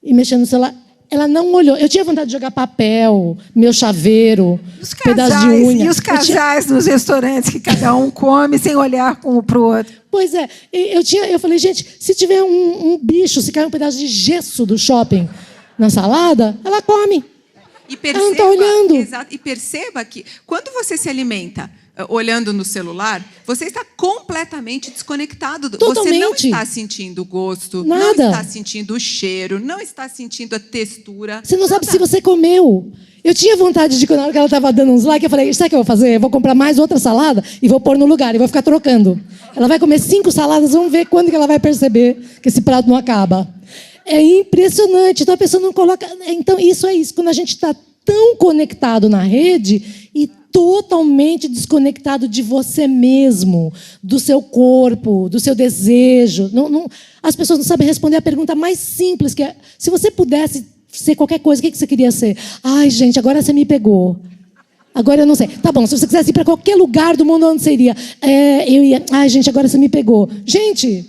E mexendo no celular. Ela não olhou. Eu tinha vontade de jogar papel, meu chaveiro, pedaço de unha. E os casais nos restaurantes que cada um come sem olhar para o outro. Pois é. Eu falei, gente, se tiver um bicho, se cair um pedaço de gesso do shopping na salada, ela come. E perceba, ela não está olhando. Exato, e perceba que, quando você se alimenta olhando no celular, você está completamente desconectado. Totalmente. Você não está sentindo o gosto, Nada. não está sentindo o cheiro, não está sentindo a textura. Você não sabe nada. se você comeu. Eu tinha vontade de, na hora que ela estava dando uns likes, eu falei, sabe o que eu vou fazer? Eu vou comprar mais outra salada e vou pôr no lugar, e vou ficar trocando. Ela vai comer 5 saladas, vamos ver quando que ela vai perceber que esse prato não acaba. É impressionante. Então, a pessoa não coloca... Então, isso é isso. Quando a gente está tão conectado na rede e totalmente desconectado de você mesmo, do seu corpo, do seu desejo. As pessoas não sabem responder a pergunta mais simples, que é, se você pudesse ser qualquer coisa, o que você queria ser? Ai, gente, agora você me pegou. Agora eu não sei. Tá bom, se você quisesse ir para qualquer lugar do mundo, onde você iria? Eu ia... Ai, gente, agora você me pegou. Gente...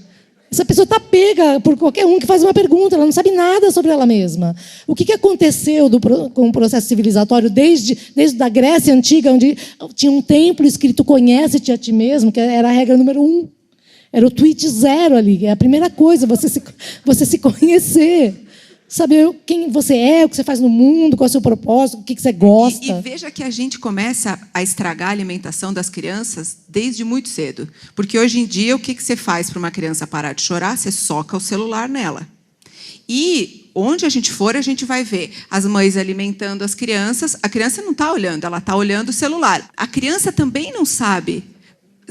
Essa pessoa está pega por qualquer um que faz uma pergunta, ela não sabe nada sobre ela mesma. O que aconteceu com o processo civilizatório desde a Grécia Antiga, onde tinha um templo escrito conhece-te a ti mesmo, que era a regra número 1. Era o tweet 0 ali, é a primeira coisa, você se conhecer. Saber quem você é, o que você faz no mundo, qual é o seu propósito, o que você gosta. E veja que a gente começa a estragar a alimentação das crianças desde muito cedo. Porque hoje em dia, o que você faz para uma criança parar de chorar? Você soca o celular nela. E onde a gente for, a gente vai ver as mães alimentando as crianças. A criança não está olhando, ela está olhando o celular. A criança também não sabe...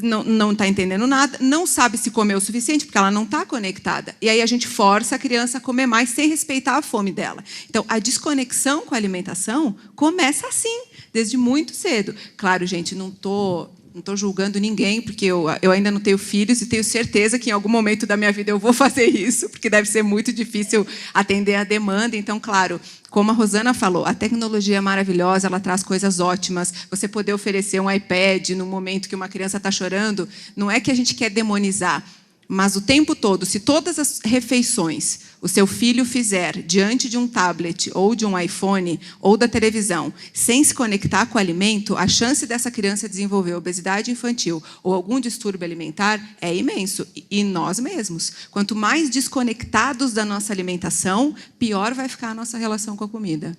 Não está entendendo nada, não sabe se comeu o suficiente, porque ela não está conectada. E aí a gente força a criança a comer mais sem respeitar a fome dela. Então, a desconexão com a alimentação começa assim, desde muito cedo. Claro, gente, não estou julgando ninguém, porque eu ainda não tenho filhos e tenho certeza que em algum momento da minha vida eu vou fazer isso, porque deve ser muito difícil atender a demanda. Então, claro, como a Rosana falou, a tecnologia é maravilhosa, ela traz coisas ótimas. Você poder oferecer um iPad no momento que uma criança está chorando, não é que a gente quer demonizar, mas o tempo todo, se todas as refeições o seu filho fizer diante de um tablet, ou de um iPhone, ou da televisão, sem se conectar com o alimento, a chance dessa criança desenvolver obesidade infantil ou algum distúrbio alimentar é imenso. E nós mesmos. Quanto mais desconectados da nossa alimentação, pior vai ficar a nossa relação com a comida.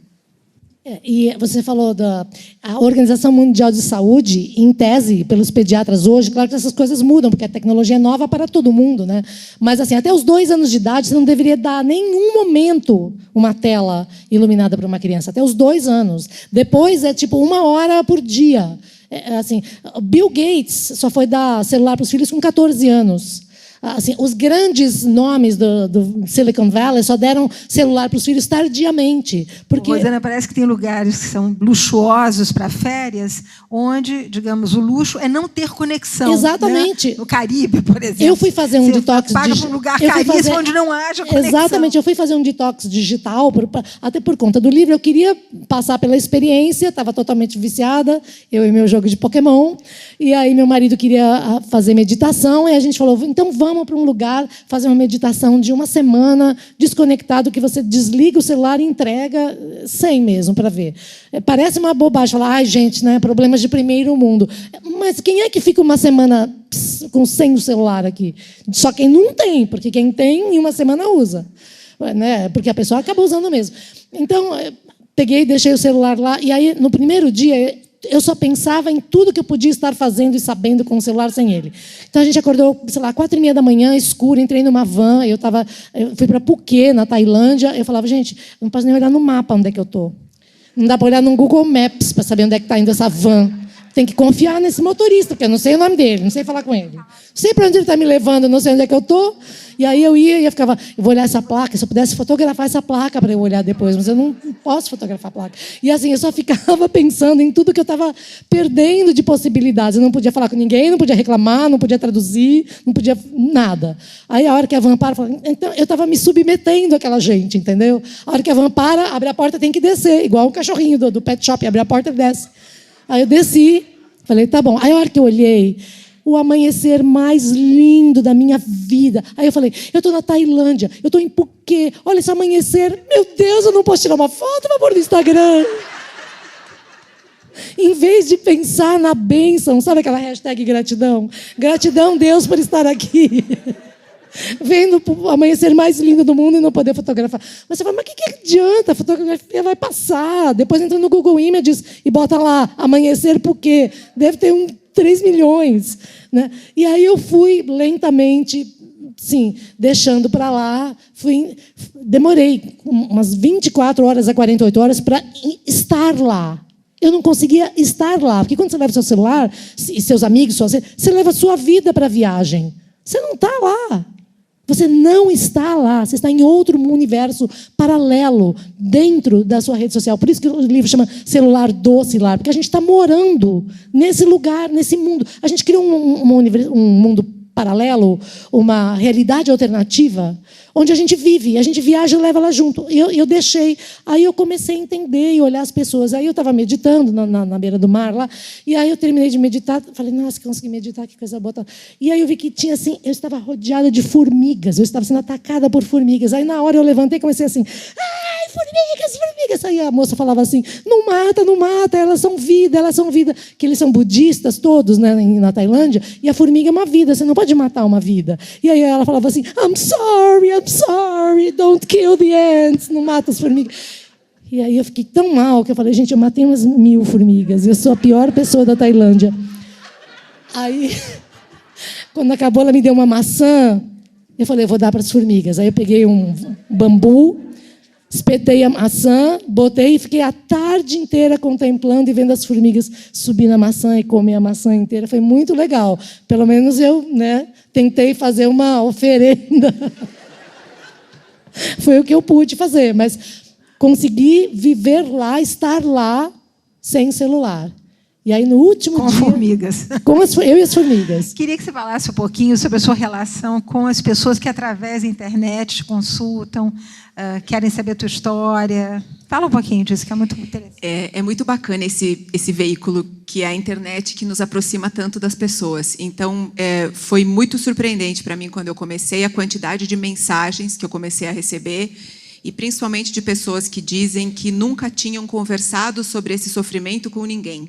E você falou da Organização Mundial de Saúde, em tese, pelos pediatras hoje, claro que essas coisas mudam, porque a tecnologia é nova para todo mundo, né? Mas, assim, até os 2 anos de idade, você não deveria dar, em nenhum momento, uma tela iluminada para uma criança. Até os 2 anos. Depois, é tipo 1 hora por dia. Assim, Bill Gates só foi dar celular para os filhos com 14 anos. Assim, os grandes nomes do Silicon Valley só deram celular para os filhos tardiamente. Porque... Rosana, parece que tem lugares que são luxuosos para férias, onde, digamos, o luxo é não ter conexão. Exatamente. Né? No Caribe, por exemplo. Eu fui fazer um detox digital. Paga para um lugar caríssimo onde não haja conexão. Exatamente. Eu fui fazer um detox digital, até por conta do livro. Eu queria passar pela experiência, estava totalmente viciada, eu e meu jogo de Pokémon. E aí meu marido queria fazer meditação, e a gente falou, então vamos para um lugar fazer uma meditação de 1 semana, desconectado, que você desliga o celular e entrega sem mesmo, para ver. Parece uma bobagem falar, ai, gente, né, problemas de primeiro mundo. Mas quem é que fica 1 semana sem o celular aqui? Só quem não tem, porque quem tem, em 1 semana usa. Né? Porque a pessoa acaba usando mesmo. Então, peguei, deixei o celular lá, e aí, no primeiro dia... eu só pensava em tudo que eu podia estar fazendo e sabendo com o celular sem ele. Então, a gente acordou, sei lá, 4h30 da manhã, escuro, entrei numa van, eu fui para Phuket, na Tailândia, eu falava, gente, eu não posso nem olhar no mapa onde é que eu estou. Não dá para olhar no Google Maps para saber onde é que está indo essa van. Tem que confiar nesse motorista, porque eu não sei o nome dele, não sei falar com ele. Não sei para onde ele está me levando, não sei onde é que eu estou. E aí eu ficava, eu vou olhar essa placa, se eu pudesse fotografar essa placa para eu olhar depois, mas eu não posso fotografar a placa. E assim, eu só ficava pensando em tudo que eu estava perdendo de possibilidades. Eu não podia falar com ninguém, não podia reclamar, não podia traduzir, não podia nada. Aí a hora que a van para, então, eu estava me submetendo àquela gente, entendeu? A hora que a van para, abre a porta, tem que descer, igual o cachorrinho do pet shop, abre a porta e desce. Aí eu desci, falei, tá bom. Aí a hora que eu olhei, o amanhecer mais lindo da minha vida. Aí eu falei, eu estou na Tailândia, eu estou em Phuket, olha esse amanhecer, meu Deus, eu não posso tirar uma foto para pôr no Instagram. Em vez de pensar na bênção, sabe aquela hashtag gratidão? Gratidão, Deus, por estar aqui. vendo o amanhecer mais lindo do mundo e não poder fotografar. Mas você fala, mas o que adianta? A fotografia vai passar. Depois entra no Google Images e bota lá, amanhecer por quê? Deve ter 3 milhões. Né? E aí eu fui lentamente, sim, deixando para lá. Demorei umas 24 horas a 48 horas para estar lá. Eu não conseguia estar lá. Porque quando você leva seu celular e seus amigos, você leva a sua vida para a viagem. Você não está lá. Você não está lá. Você está em outro universo paralelo, dentro da sua rede social. Por isso que o livro chama Celular Doce Lar. Porque a gente está morando nesse lugar, nesse mundo. A gente criou um mundo paralelo, uma realidade alternativa, onde a gente vive, a gente viaja e leva ela junto. Eu deixei, aí eu comecei a entender e olhar as pessoas. Aí eu estava meditando na beira do mar lá, e aí eu terminei de meditar, falei, nossa, consegui meditar, que coisa boa. E aí eu vi que tinha assim, eu estava rodeada de formigas, eu estava sendo atacada por formigas. Aí na hora eu levantei e comecei assim, ai, formigas, formigas. Aí a moça falava assim, não mata, não mata, elas são vida, elas são vida. Que eles são budistas todos, né, na Tailândia, e a formiga é uma vida, você não pode matar uma vida. E aí ela falava assim, I'm sorry, don't kill the ants, não mata as formigas. E aí eu fiquei tão mal que eu falei, gente, eu matei umas 1000 formigas, eu sou a pior pessoa da Tailândia. Aí, quando acabou, ela me deu uma maçã, eu falei, eu vou dar para as formigas. Aí eu peguei um bambu, espetei a maçã, botei e fiquei a tarde inteira contemplando e vendo as formigas subir na maçã e comer a maçã inteira. Foi muito legal. Pelo menos eu, né, tentei fazer uma oferenda. Foi o que eu pude fazer, mas consegui viver lá, estar lá, sem celular. E aí, no último dia... Com formigas. Eu e as formigas. Queria que você falasse um pouquinho sobre a sua relação com as pessoas que, através da internet, te consultam, querem saber a tua história. Fala um pouquinho disso, que é muito interessante. É muito bacana esse veículo, que é a internet, que nos aproxima tanto das pessoas. Então, foi muito surpreendente para mim, quando eu comecei, a quantidade de mensagens que eu comecei a receber, e principalmente de pessoas que dizem que nunca tinham conversado sobre esse sofrimento com ninguém.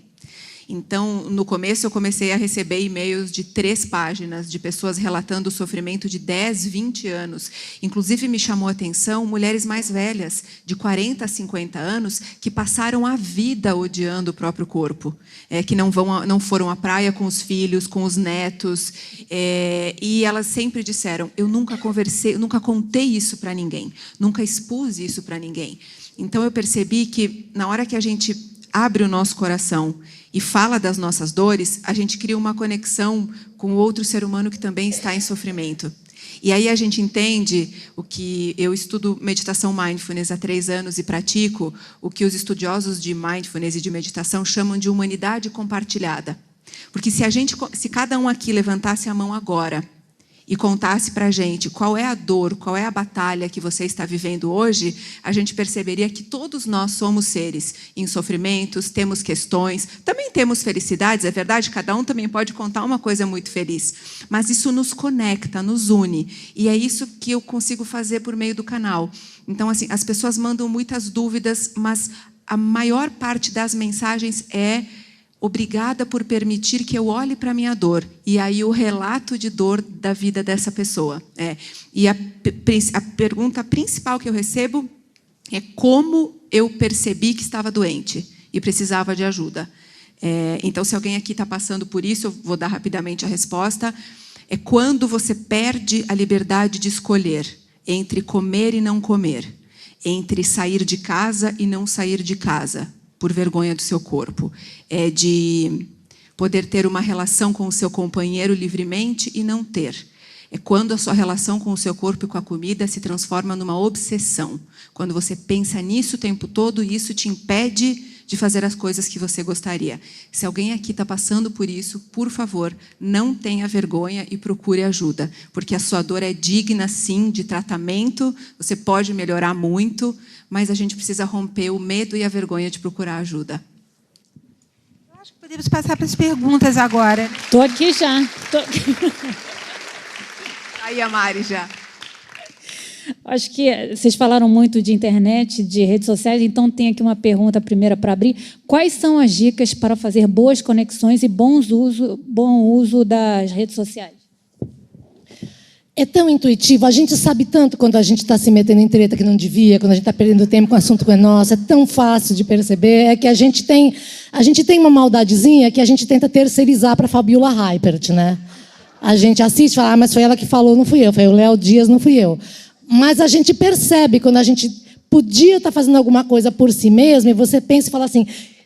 Então, no começo, eu comecei a receber e-mails de 3 páginas de pessoas relatando o sofrimento de 10, 20 anos. Inclusive, me chamou a atenção mulheres mais velhas, de 40 a 50 anos, que passaram a vida odiando o próprio corpo, que não foram à praia com os filhos, com os netos, e elas sempre disseram, eu nunca conversei, nunca contei isso para ninguém, nunca expus isso para ninguém. Então, eu percebi que, na hora que a gente abre o nosso coração e fala das nossas dores, a gente cria uma conexão com outro ser humano que também está em sofrimento. E aí a gente entende o que eu estudo meditação mindfulness há 3 anos e pratico, o que os estudiosos de mindfulness e de meditação chamam de humanidade compartilhada. Porque se cada um aqui levantasse a mão agora e contasse para a gente qual é a dor, qual é a batalha que você está vivendo hoje, a gente perceberia que todos nós somos seres em sofrimentos, temos questões, também temos felicidades, é verdade, cada um também pode contar uma coisa muito feliz, mas isso nos conecta, nos une, e é isso que eu consigo fazer por meio do canal. Então, assim, as pessoas mandam muitas dúvidas, mas a maior parte das mensagens é: obrigada por permitir que eu olhe para a minha dor. E aí o relato de dor da vida dessa pessoa. E a pergunta principal que eu recebo é como eu percebi que estava doente e precisava de ajuda. Então, se alguém aqui está passando por isso, eu vou dar rapidamente a resposta. É quando você perde a liberdade de escolher entre comer e não comer, entre sair de casa e não sair de casa, por vergonha do seu corpo, de poder ter uma relação com o seu companheiro livremente e não ter. É quando a sua relação com o seu corpo e com a comida se transforma numa obsessão. Quando você pensa nisso o tempo todo e isso te impede de fazer as coisas que você gostaria. Se alguém aqui está passando por isso, por favor, não tenha vergonha e procure ajuda, porque a sua dor é digna, sim, de tratamento, você pode melhorar muito, mas a gente precisa romper o medo e a vergonha de procurar ajuda. Eu acho que podemos passar para as perguntas agora. Estou aqui já. Aí a Mari já. Acho que vocês falaram muito de internet, de redes sociais, então tem aqui uma pergunta primeira para abrir. Quais são as dicas para fazer boas conexões e bom uso das redes sociais? É tão intuitivo, a gente sabe tanto quando a gente está se metendo em treta que não devia, quando a gente está perdendo tempo com um assunto que é nosso, é tão fácil de perceber, é que a gente tem uma maldadezinha que a gente tenta terceirizar para a Fabiola Hypert, né? A gente assiste e fala, mas foi ela que falou, não fui eu, foi o Léo Dias, não fui eu. Mas a gente percebe quando a gente podia estar fazendo alguma coisa por si mesmo, e você pensa e fala assim,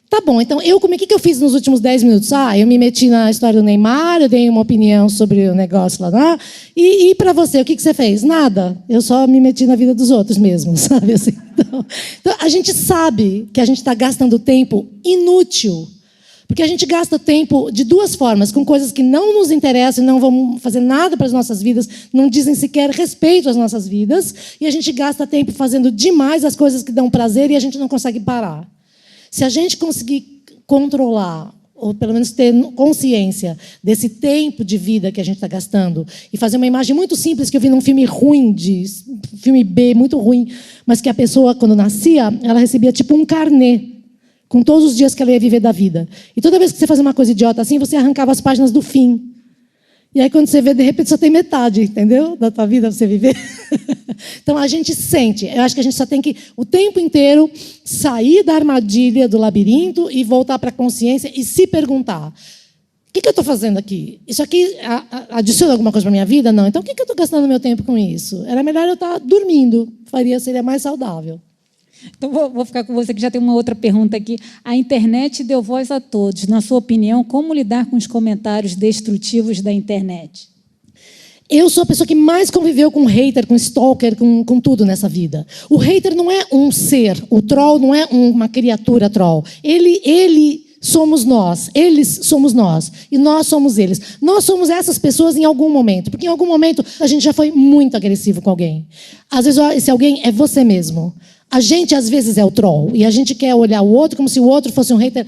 tá bom, então o que eu fiz nos últimos 10 minutos? Eu me meti na história do Neymar, eu dei uma opinião sobre o negócio lá. E para você, o que você fez? Nada. Eu só me meti na vida dos outros mesmo, sabe? Assim, então, a gente sabe que a gente está gastando tempo inútil. Porque a gente gasta tempo de duas formas, com coisas que não nos interessam e não vão fazer nada para as nossas vidas, não dizem sequer respeito às nossas vidas, e a gente gasta tempo fazendo demais as coisas que dão prazer e a gente não consegue parar. Se a gente conseguir controlar, ou pelo menos ter consciência desse tempo de vida que a gente está gastando, e fazer uma imagem muito simples que eu vi num filme ruim, filme B, muito ruim, mas que a pessoa, quando nascia, ela recebia tipo um carnê, com todos os dias que ela ia viver da vida. E toda vez que você fazia uma coisa idiota assim, você arrancava as páginas do fim. E aí, quando você vê, de repente, só tem metade, entendeu? Da tua vida pra você viver. Então, a gente sente. Eu acho que a gente só tem que, o tempo inteiro, sair da armadilha, do labirinto, e voltar para a consciência e se perguntar, o que eu estou fazendo aqui? Isso aqui adiciona alguma coisa para a minha vida? Não. Então, o que eu estou gastando meu tempo com isso? Era melhor eu estar dormindo. Seria mais saudável. Então, vou ficar com você, que já tem uma outra pergunta aqui. A internet deu voz a todos. Na sua opinião, como lidar com os comentários destrutivos da internet? Eu sou a pessoa que mais conviveu com hater, com stalker, com tudo nessa vida. O hater não é um ser. O troll não é uma criatura troll. Ele somos nós. Eles somos nós. E nós somos eles. Nós somos essas pessoas em algum momento. Porque em algum momento a gente já foi muito agressivo com alguém. Às vezes esse alguém é você mesmo. A gente, às vezes, é o troll. E a gente quer olhar o outro como se o outro fosse um hater.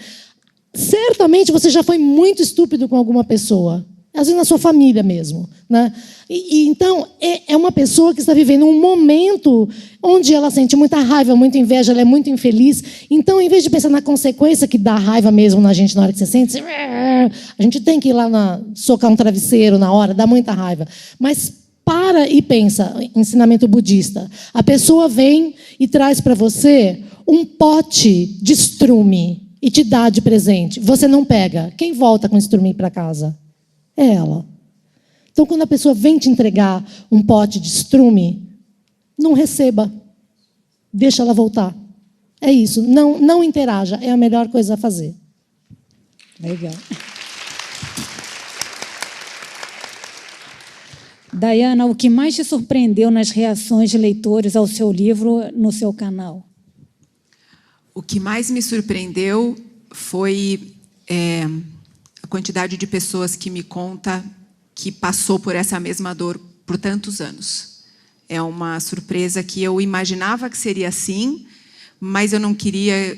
Certamente você já foi muito estúpido com alguma pessoa. Às vezes na sua família mesmo. Né? Então, é uma pessoa que está vivendo um momento onde ela sente muita raiva, muita inveja, ela é muito infeliz. Então, em vez de pensar na consequência que dá raiva mesmo na gente na hora que você sente, a gente tem que ir lá socar um travesseiro na hora, dá muita raiva. Mas para e pensa, ensinamento budista. A pessoa vem e traz para você um pote de estrume e te dá de presente. Você não pega. Quem volta com o estrume para casa? É ela. Então, quando a pessoa vem te entregar um pote de estrume, não receba. Deixa ela voltar. É isso. Não interaja. É a melhor coisa a fazer. Legal. Dayana, o que mais te surpreendeu nas reações de leitores ao seu livro no seu canal? O que mais me surpreendeu foi a quantidade de pessoas que me conta que passou por essa mesma dor por tantos anos. É uma surpresa que eu imaginava que seria assim, mas eu não queria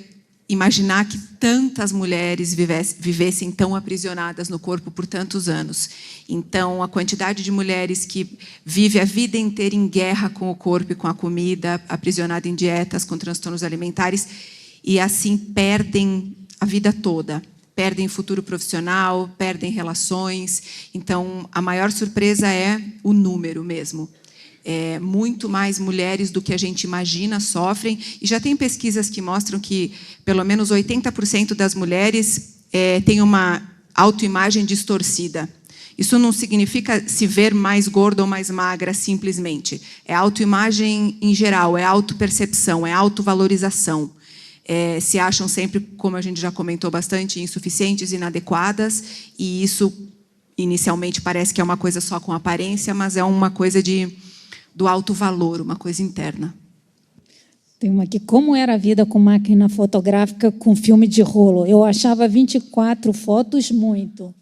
imaginar que tantas mulheres vivessem tão aprisionadas no corpo por tantos anos. Então, a quantidade de mulheres que vive a vida inteira em guerra com o corpo e com a comida, aprisionada em dietas, com transtornos alimentares, e assim perdem a vida toda. Perdem futuro profissional, perdem relações. Então, a maior surpresa é o número mesmo. Muito mais mulheres do que a gente imagina sofrem. E já tem pesquisas que mostram que pelo menos 80% das mulheres têm uma autoimagem distorcida. Isso não significa se ver mais gorda ou mais magra, simplesmente. É autoimagem em geral, é autopercepção, é autovalorização. Se acham sempre, como a gente já comentou bastante, insuficientes, inadequadas, e isso inicialmente parece que é uma coisa só com aparência, mas é uma coisa do alto valor, uma coisa interna. Tem uma aqui. Como era a vida com máquina fotográfica com filme de rolo? Eu achava 24 fotos muito.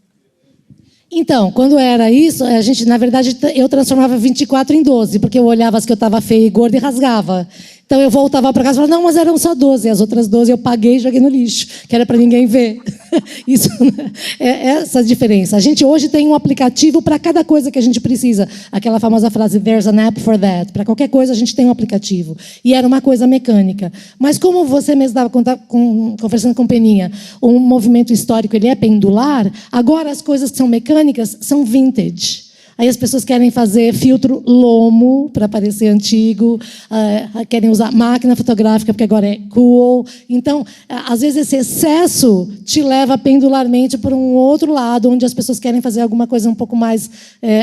Então, quando era isso, a gente, na verdade, eu transformava 24 em 12, porque eu olhava as que eu estava feia e gorda e rasgava. Então, eu voltava para casa e falava, não, mas eram só 12. E as outras 12 eu paguei e joguei no lixo, que era para ninguém ver. Isso é essa a diferença. A gente hoje tem um aplicativo para cada coisa que a gente precisa. Aquela famosa frase, there's an app for that. Para qualquer coisa, a gente tem um aplicativo. E era uma coisa mecânica. Mas como você mesmo estava conversando com Peninha, o movimento histórico ele é pendular, agora as coisas que são mecânicas são vintage. Aí as pessoas querem fazer filtro Lomo para parecer antigo, querem usar máquina fotográfica porque agora é cool. Então, às vezes esse excesso te leva pendularmente para um outro lado, onde as pessoas querem fazer alguma coisa um pouco mais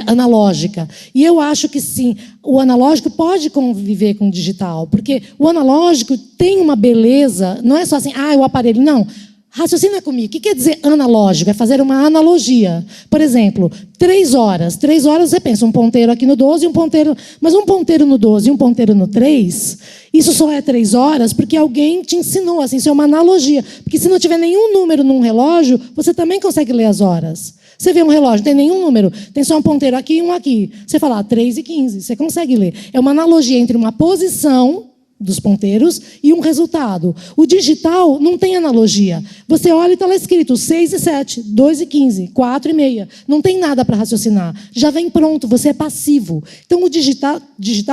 analógica. E eu acho que sim, o analógico pode conviver com o digital, porque o analógico tem uma beleza, não é só assim, o aparelho, não. Raciocina comigo. O que quer dizer analógico? É fazer uma analogia. Por exemplo, 3 horas. 3 horas, você pensa, um ponteiro aqui no 12 e um ponteiro... Mas um ponteiro no 12 e um ponteiro no 3, isso só é 3 horas porque alguém te ensinou. Assim, isso é uma analogia. Porque se não tiver nenhum número num relógio, você também consegue ler as horas. Você vê um relógio, não tem nenhum número, tem só um ponteiro aqui e um aqui. Você fala 3:15, você consegue ler. É uma analogia entre uma posição dos ponteiros e um resultado. O digital não tem analogia. Você olha e está lá escrito 6:07, 2:15, 4:30. Não tem nada para raciocinar. Já vem pronto, você é passivo. Então, o digital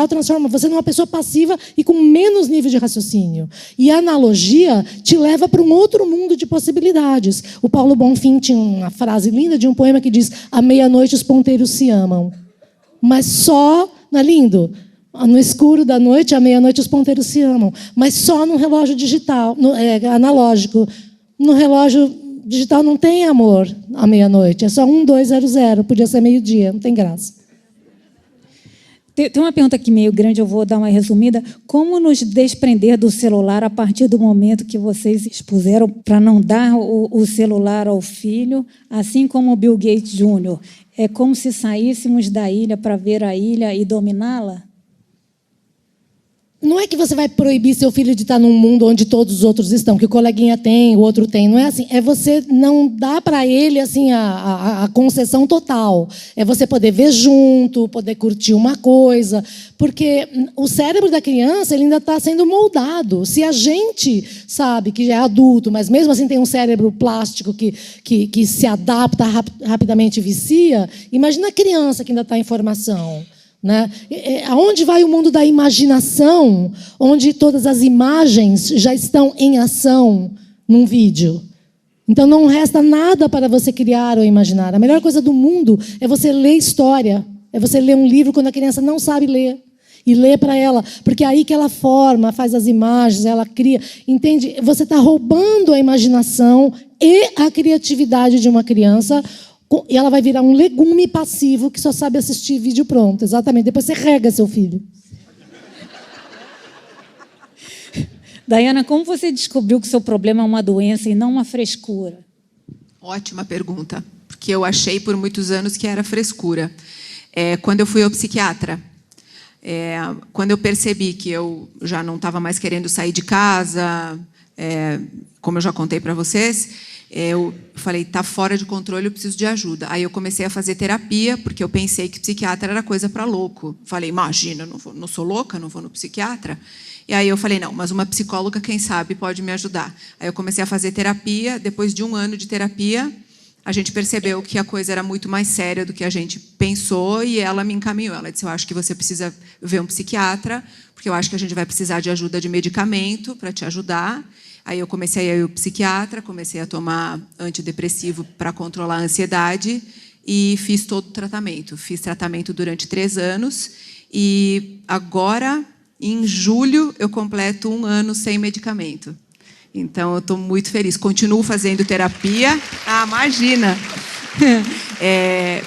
transforma você numa pessoa passiva e com menos nível de raciocínio. E a analogia te leva para um outro mundo de possibilidades. O Paulo Bonfim tinha uma frase linda de um poema que diz: à meia-noite os ponteiros se amam. Mas só... Não é lindo? No escuro da noite, à meia-noite, os ponteiros se amam. Mas só no relógio digital, analógico. No relógio digital não tem amor à meia-noite. É só 1200. Podia ser meio-dia. Não tem graça. Tem uma pergunta aqui meio grande, eu vou dar uma resumida. Como nos desprender do celular a partir do momento que vocês expuseram para não dar o celular ao filho, assim como o Bill Gates Jr.? É como se saíssemos da ilha para ver a ilha e dominá-la? Não é que você vai proibir seu filho de estar num mundo onde todos os outros estão, que o coleguinha tem, o outro tem. Não é assim. É você não dar para ele assim a concessão total. É você poder ver junto, poder curtir uma coisa. Porque o cérebro da criança ele ainda está sendo moldado. Se a gente sabe que já é adulto, mas mesmo assim tem um cérebro plástico que se adapta rapidamente e vicia, imagina a criança que ainda está em formação. Né? Aonde vai o mundo da imaginação, onde todas as imagens já estão em ação num vídeo? Então não resta nada para você criar ou imaginar. A melhor coisa do mundo é você ler história, é você ler um livro quando a criança não sabe ler. E ler para ela, porque é aí que ela forma, faz as imagens, ela cria. Entende? Você está roubando a imaginação e a criatividade de uma criança. E ela vai virar um legume passivo que só sabe assistir vídeo pronto. Exatamente. Depois você rega seu filho. Dayana, como você descobriu que o seu problema é uma doença e não uma frescura? Ótima pergunta. Porque eu achei por muitos anos que era frescura. Quando eu fui ao psiquiatra, quando eu percebi que eu já não estava mais querendo sair de casa, como eu já contei para vocês, eu falei, está fora de controle, eu preciso de ajuda. Aí eu comecei a fazer terapia, porque eu pensei que psiquiatra era coisa para louco. Falei, imagina, não sou louca, não vou no psiquiatra. E aí eu falei, não, mas uma psicóloga, quem sabe, pode me ajudar. Aí eu comecei a fazer terapia. Depois de 1 ano de terapia, a gente percebeu que a coisa era muito mais séria do que a gente pensou e ela me encaminhou. Ela disse, eu acho que você precisa ver um psiquiatra, porque eu acho que a gente vai precisar de ajuda de medicamento para te ajudar. Aí eu comecei a ir ao psiquiatra, comecei a tomar antidepressivo para controlar a ansiedade e fiz todo o tratamento. Fiz tratamento durante 3 anos e agora, em julho, eu completo 1 ano sem medicamento. Então, eu estou muito feliz. Continuo fazendo terapia. Imagina!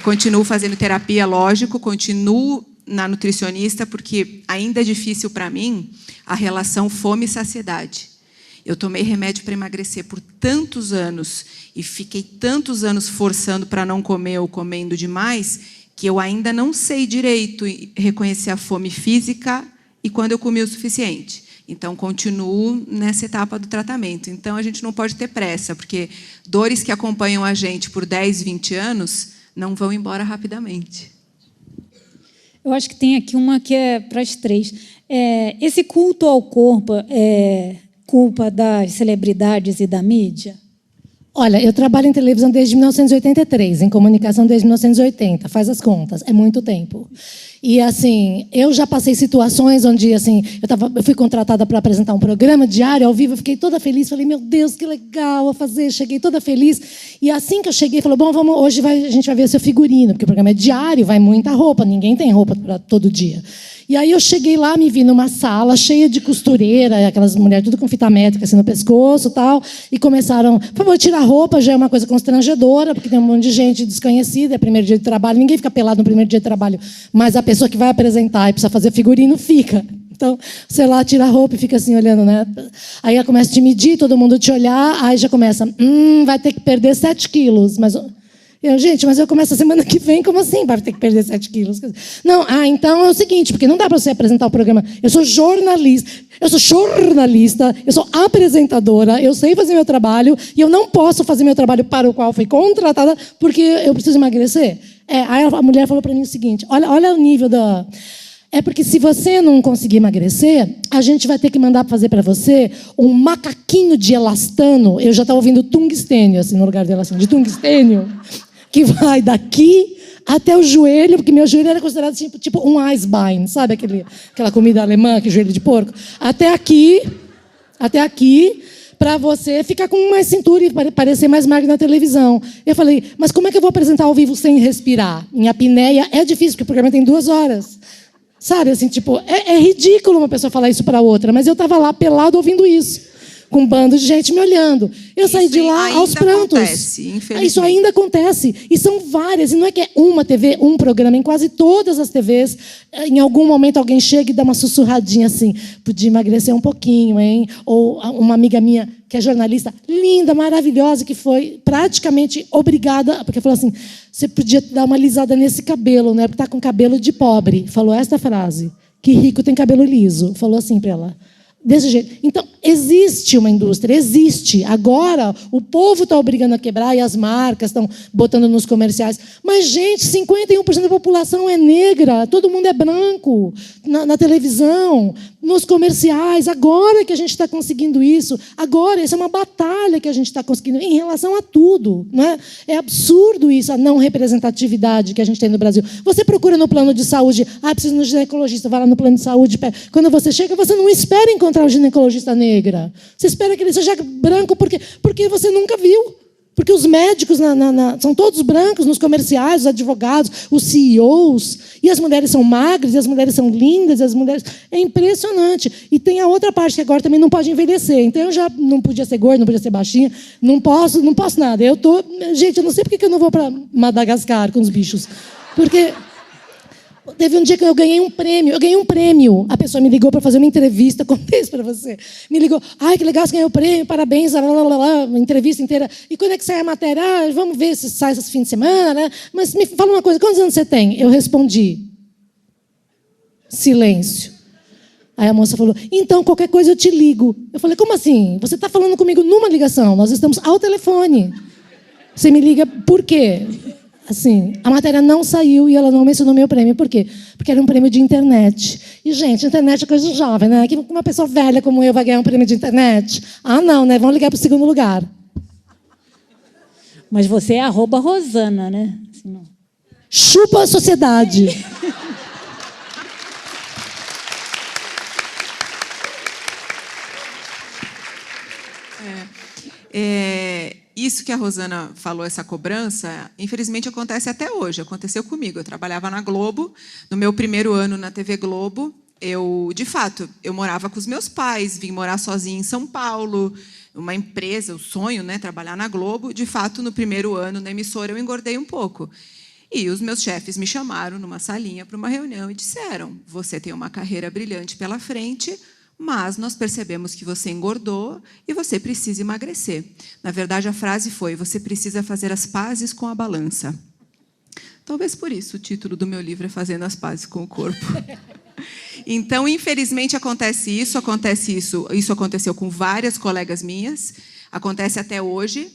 Continuo fazendo terapia, lógico, continuo na nutricionista, porque ainda é difícil para mim a relação fome e saciedade. Eu tomei remédio para emagrecer por tantos anos e fiquei tantos anos forçando para não comer ou comendo demais que eu ainda não sei direito reconhecer a fome física e quando eu comi o suficiente. Então, continuo nessa etapa do tratamento. Então, a gente não pode ter pressa, porque dores que acompanham a gente por 10, 20 anos não vão embora rapidamente. Eu acho que tem aqui uma que é para as 3. Esse culto ao corpo culpa das celebridades e da mídia? Olha, eu trabalho em televisão desde 1983, em comunicação desde 1980, faz as contas, é muito tempo. E, assim, eu já passei situações onde, assim, eu fui contratada para apresentar um programa diário, ao vivo, eu fiquei toda feliz, falei, meu Deus, que legal a fazer, cheguei toda feliz. E assim que eu cheguei, falou, bom, hoje a gente vai ver o seu figurino, porque o programa é diário, vai muita roupa, ninguém tem roupa para todo dia. E aí eu cheguei lá, me vi numa sala cheia de costureira, aquelas mulheres tudo com fita métrica assim no pescoço e tal, e começaram, por favor, tirar a roupa, já é uma coisa constrangedora, porque tem um monte de gente desconhecida, é primeiro dia de trabalho, ninguém fica pelado no primeiro dia de trabalho, mas a pessoa que vai apresentar e precisa fazer figurino fica. Então, sei lá, tira a roupa e fica assim olhando, né? Aí ela começa a te medir, todo mundo te olhar, aí já começa, vai ter que perder 7 quilos, mas... gente, mas eu começo a semana que vem, como assim? Vai ter que perder 7 quilos. Não, então é o seguinte, porque não dá para você apresentar o programa. Eu sou jornalista, eu sou apresentadora, eu sei fazer meu trabalho e eu não posso fazer meu trabalho para o qual fui contratada porque eu preciso emagrecer. Aí a mulher falou para mim o seguinte, olha o nível da... É porque se você não conseguir emagrecer, a gente vai ter que mandar fazer para você um macaquinho de elastano. Eu já estava ouvindo tungstênio, assim, no lugar de elastano, de tungstênio, que vai daqui até o joelho, porque meu joelho era considerado tipo um Eisbein, sabe aquela comida alemã, que joelho de porco? Até aqui, para você ficar com mais cintura e parecer mais magro na televisão. Eu falei, mas como é que eu vou apresentar ao vivo sem respirar? Em apneia é difícil, porque o programa tem 2 horas. Sabe, assim, tipo, é ridículo uma pessoa falar isso para outra, mas eu estava lá pelado ouvindo isso, com um bando de gente me olhando. Eu saí de lá aos prantos. Isso ainda acontece. E são várias. E não é que é uma TV, um programa. Em quase todas as TVs, em algum momento alguém chega e dá uma sussurradinha assim, podia emagrecer um pouquinho, hein? Ou uma amiga minha, que é jornalista, linda, maravilhosa, que foi praticamente obrigada, porque falou assim, você podia dar uma alisada nesse cabelo, né? Porque está com cabelo de pobre. Falou esta frase, que rico tem cabelo liso. Falou assim para ela. Desse jeito. Então, existe uma indústria, existe. Agora, o povo está obrigando a quebrar e as marcas estão botando nos comerciais. Mas, gente, 51% da população é negra, todo mundo é branco, na televisão, nos comerciais. Agora que a gente está conseguindo isso. Agora, isso é uma batalha que a gente está conseguindo em relação a tudo. Não é? É absurdo isso, a não representatividade que a gente tem no Brasil. Você procura no plano de saúde, preciso de um ginecologista, vai lá no plano de saúde. Quando você chega, você não espera encontrar um ginecologista negra. Você espera que ele seja branco porque você nunca viu. Porque os médicos são todos brancos nos comerciais, os advogados, os CEOs, e as mulheres são magras, e as mulheres são lindas, e as mulheres... É impressionante. E tem a outra parte que agora também não pode envelhecer. Então eu já não podia ser gorda, não podia ser baixinha, não posso nada. Gente, eu não sei por que eu não vou para Madagascar com os bichos. Porque... Teve um dia que eu ganhei um prêmio. A pessoa me ligou para fazer uma entrevista, contei isso para você. Me ligou, que legal, você ganhou o prêmio, parabéns, uma entrevista inteira. E quando é que sai a matéria? Vamos ver se sai esse fim de semana, né? Mas me fala uma coisa, quantos anos você tem? Eu respondi, silêncio. Aí a moça falou, então, qualquer coisa eu te ligo. Eu falei, como assim? Você está falando comigo numa ligação, nós estamos ao telefone. Você me liga por quê? Assim, a matéria não saiu e ela não mencionou meu prêmio. Por quê? Porque era um prêmio de internet. E, gente, internet é coisa de jovem, né? Que uma pessoa velha como eu vai ganhar um prêmio de internet? Não, né? Vamos ligar para o segundo lugar. Mas você é @Rosana, né? Assim, não. Chupa a sociedade. Isso que a Rosana falou, essa cobrança, infelizmente acontece até hoje. Aconteceu comigo. Eu trabalhava na Globo. No meu primeiro ano na TV Globo, de fato, eu morava com os meus pais, vim morar sozinha em São Paulo, uma empresa, o sonho, né, trabalhar na Globo. De fato, no primeiro ano na emissora, eu engordei um pouco. E os meus chefes me chamaram numa salinha para uma reunião e disseram, você tem uma carreira brilhante pela frente, mas nós percebemos que você engordou e você precisa emagrecer. Na verdade, a frase foi, você precisa fazer as pazes com a balança. Talvez por isso o título do meu livro é Fazendo as Pazes com o Corpo. Então, infelizmente, acontece isso. Isso aconteceu com várias colegas minhas, acontece até hoje,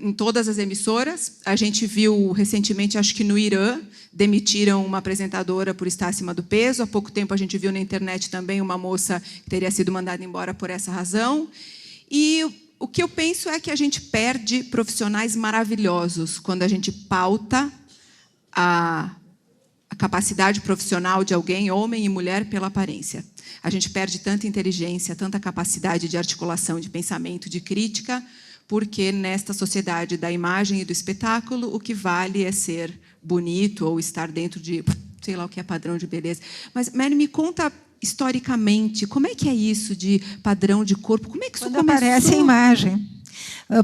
em todas as emissoras. A gente viu recentemente, acho que no Irã, demitiram uma apresentadora por estar acima do peso. Há pouco tempo a gente viu na internet também uma moça que teria sido mandada embora por essa razão. E o que eu penso é que a gente perde profissionais maravilhosos quando a gente pauta a capacidade profissional de alguém, homem e mulher, pela aparência. A gente perde tanta inteligência, tanta capacidade de articulação, de pensamento, de crítica, porque nesta sociedade da imagem e do espetáculo, o que vale é ser bonito ou estar dentro de, sei lá o que é padrão de beleza. Mas, Mary, me conta historicamente, como é que é isso de padrão de corpo? Como é que isso Quando começou? aparece a imagem.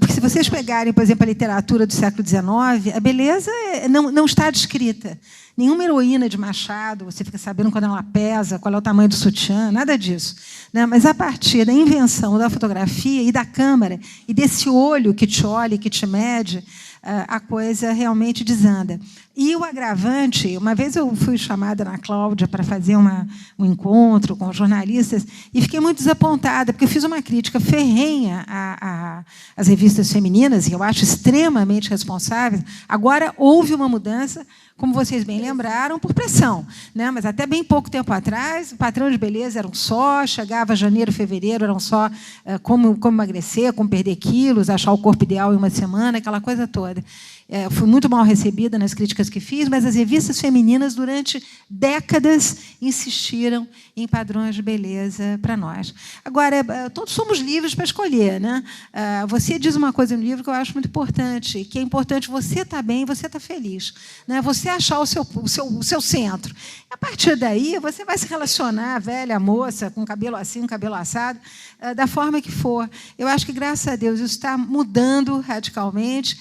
Porque se vocês pegarem, por exemplo, a literatura do século XIX, a beleza não está descrita. Nenhuma heroína de Machado, você fica sabendo quando ela pesa, qual é o tamanho do sutiã, nada disso. Né? Mas a partir da invenção da fotografia e da câmera, e desse olho que te olha e que te mede, a coisa realmente desanda. E o agravante, uma vez eu fui chamada na Cláudia para fazer um encontro com jornalistas e fiquei muito desapontada, porque eu fiz uma crítica ferrenha às revistas femininas, e eu acho extremamente responsável. Agora houve uma mudança, como vocês bem lembraram, por pressão. Né? Mas até bem pouco tempo atrás, o padrão de beleza era um só, chegava janeiro, fevereiro, eram só como emagrecer, como perder quilos, achar o corpo ideal em uma semana, aquela coisa toda. Fui muito mal recebida nas críticas que fiz, mas as revistas femininas, durante décadas, insistiram em padrões de beleza para nós. Agora, todos somos livres para escolher. Né? Você diz uma coisa no livro que eu acho muito importante, que é importante você estar bem, você estar feliz. Né? Você achar o seu centro. A partir daí, você vai se relacionar, velha, moça, com cabelo assim, cabelo assado, da forma que for. Eu acho que, graças a Deus, isso está mudando radicalmente.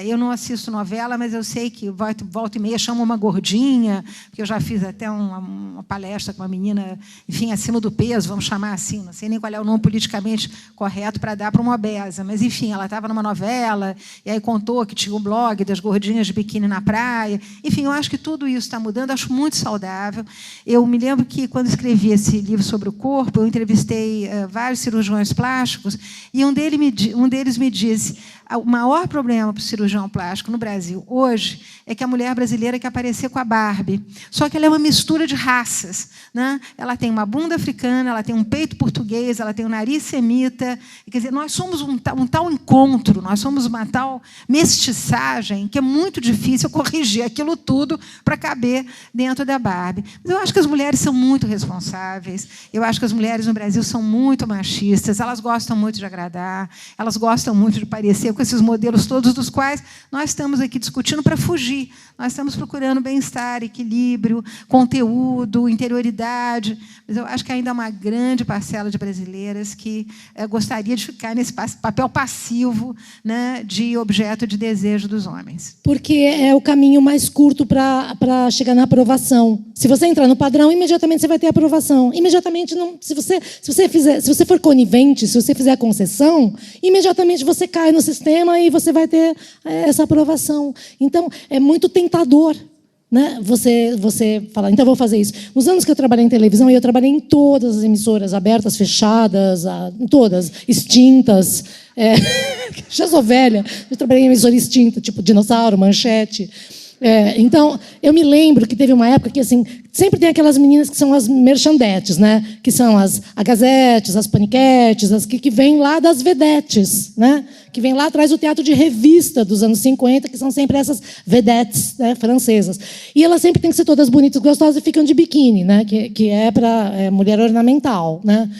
Eu não assisto novela, mas eu sei que volta e meia chama uma gordinha, porque eu já fiz até uma palestra com uma menina, enfim, acima do peso, vamos chamar assim, não sei nem qual é o nome politicamente correto para dar para uma obesa, mas, enfim, ela estava numa novela, e aí contou que tinha um blog das gordinhas de biquíni na praia. Enfim, eu acho que tudo isso está mudando, acho muito saudável. Eu me lembro que, quando escrevi esse livro sobre o corpo, eu entrevistei vários cirurgiões plásticos, e um deles me disse: o maior problema para o cirurgião plástico no Brasil hoje é que a mulher brasileira quer aparecer com a Barbie. Só que ela é uma mistura de raças. Né? Ela tem uma bunda africana, ela tem um peito português, ela tem um nariz semita. Quer dizer, nós somos um tal encontro, nós somos uma tal mestiçagem que é muito difícil corrigir aquilo tudo para caber dentro da Barbie. Mas eu acho que as mulheres são muito responsáveis. Eu acho que as mulheres no Brasil são muito machistas. Elas gostam muito de agradar, elas gostam muito de parecer com esses modelos todos dos quais nós estamos aqui discutindo para fugir. Nós estamos procurando bem-estar, equilíbrio, conteúdo, interioridade. Mas eu acho que ainda há uma grande parcela de brasileiras que gostaria de ficar nesse papel passivo, né, de objeto de desejo dos homens. Porque é o caminho mais curto para chegar na aprovação. Se você entrar no padrão, imediatamente você vai ter aprovação. Imediatamente, não, se você for conivente, se você fizer a concessão, imediatamente você cai no sistema e você vai ter essa aprovação. Então, é muito tentador. Né? Você fala, então eu vou fazer isso. Nos anos que eu trabalhei em televisão, eu trabalhei em todas as emissoras, abertas, fechadas, em todas, extintas. Já sou velha, eu trabalhei em emissora extinta, tipo Dinossauro, Manchete. Então, eu me lembro que teve uma época que, assim, sempre tem aquelas meninas que são as merchandetes, né? Que são as agazetes, as paniquetes, as que vêm lá das vedetes, né? Que vêm lá atrás do teatro de revista dos anos 50, que são sempre essas vedetes, né, francesas. E elas sempre têm que ser todas bonitas, gostosas e ficam de biquíni, né? Que é para mulher ornamental, né?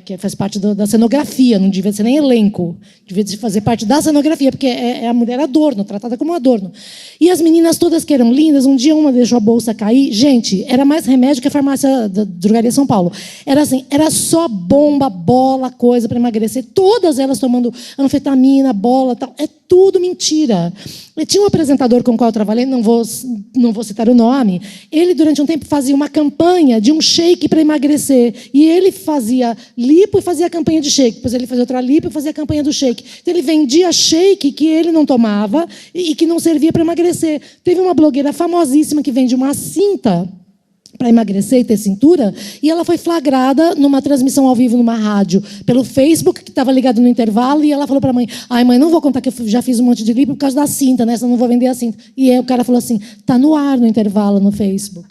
Que faz parte da cenografia, não devia ser nem elenco, devia fazer parte da cenografia, porque é a mulher adorno, tratada como adorno. E as meninas todas que eram lindas, um dia uma deixou a bolsa cair. Gente, era mais remédio que a farmácia da Drogaria São Paulo. Era assim, era só bomba, bola, coisa para emagrecer. Todas elas tomando anfetamina, bola, tal. É tudo mentira. Eu tinha um apresentador com o qual eu trabalhei, não vou citar o nome. Ele, durante um tempo, fazia uma campanha de um shake para emagrecer. E ele fazia lipo e fazia a campanha de shake. Depois ele fazia outra lipo e fazia a campanha do shake. Então, ele vendia shake que ele não tomava e que não servia para emagrecer. Teve uma blogueira famosíssima que vende uma cinta para emagrecer e ter cintura, e ela foi flagrada numa transmissão ao vivo numa rádio, pelo Facebook, que estava ligado no intervalo, e ela falou para a mãe: ai, mãe, não vou contar que eu já fiz um monte de lipo por causa da cinta, né? Senão não vou vender a cinta. E aí o cara falou assim: está no ar no intervalo no Facebook.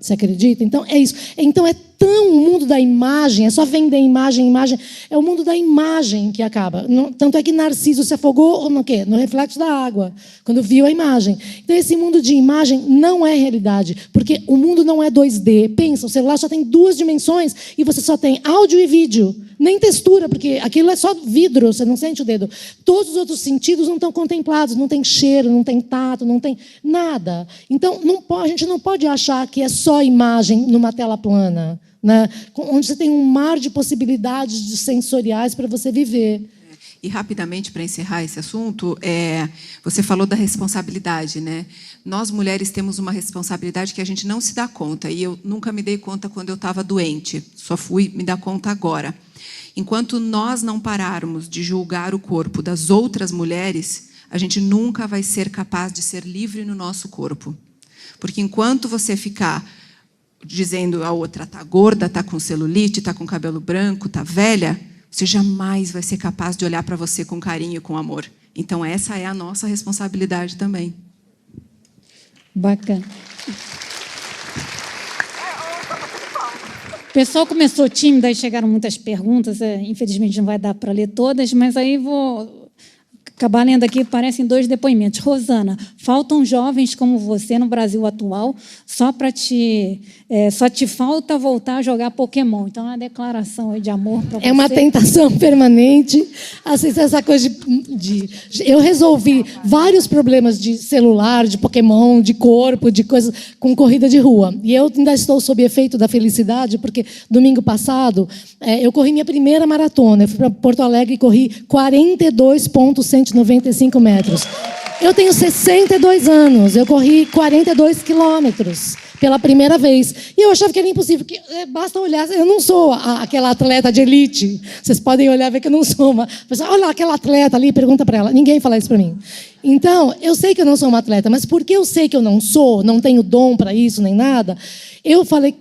Você acredita? Então, é isso. Então, é tão o mundo da imagem, é só vender imagem, imagem. É o mundo da imagem que acaba. Tanto é que Narciso se afogou no quê? No reflexo da água, quando viu a imagem. Então, esse mundo de imagem não é realidade, porque o mundo não é 2D. Pensa, o celular só tem 2 dimensões e você só tem áudio e vídeo. Nem textura, porque aquilo é só vidro, você não sente o dedo. Todos os outros sentidos não estão contemplados, não tem cheiro, não tem tato, não tem nada. Então, a gente não pode achar que é só imagem numa tela plana, né? Onde você tem um mar de possibilidades sensoriais para você viver. E, rapidamente, para encerrar esse assunto, você falou da responsabilidade, né? Nós, mulheres, temos uma responsabilidade que a gente não se dá conta. E eu nunca me dei conta quando eu estava doente. Só fui me dar conta agora. Enquanto nós não pararmos de julgar o corpo das outras mulheres, a gente nunca vai ser capaz de ser livre no nosso corpo. Porque enquanto você ficar dizendo a outra está gorda, está com celulite, está com cabelo branco, está velha, você jamais vai ser capaz de olhar para você com carinho e com amor. Então, essa é a nossa responsabilidade também. Bacana. O pessoal começou tímido, aí chegaram muitas perguntas, infelizmente não vai dar para ler todas, mas aí vou acabar lendo aqui, parecem 2 depoimentos. Rosana, faltam jovens como você no Brasil atual, só te falta voltar a jogar Pokémon. Então, é uma declaração aí de amor para você. É uma tentação permanente. Assim, essa coisa eu resolvi vários problemas de celular, de Pokémon, de corpo, de coisas com corrida de rua. E eu ainda estou sob efeito da felicidade, porque domingo passado eu corri minha primeira maratona. Eu fui para Porto Alegre e corri 42,195 metros. Eu tenho 62 anos, eu corri 42 quilômetros pela primeira vez. E eu achava que era impossível, porque basta olhar, eu não sou aquela atleta de elite. Vocês podem olhar e ver que eu não sou uma. Olha aquela atleta ali, pergunta para ela. Ninguém fala isso para mim. Então, eu sei que eu não sou uma atleta, mas porque eu sei que eu não sou, não tenho dom para isso nem nada, eu falei,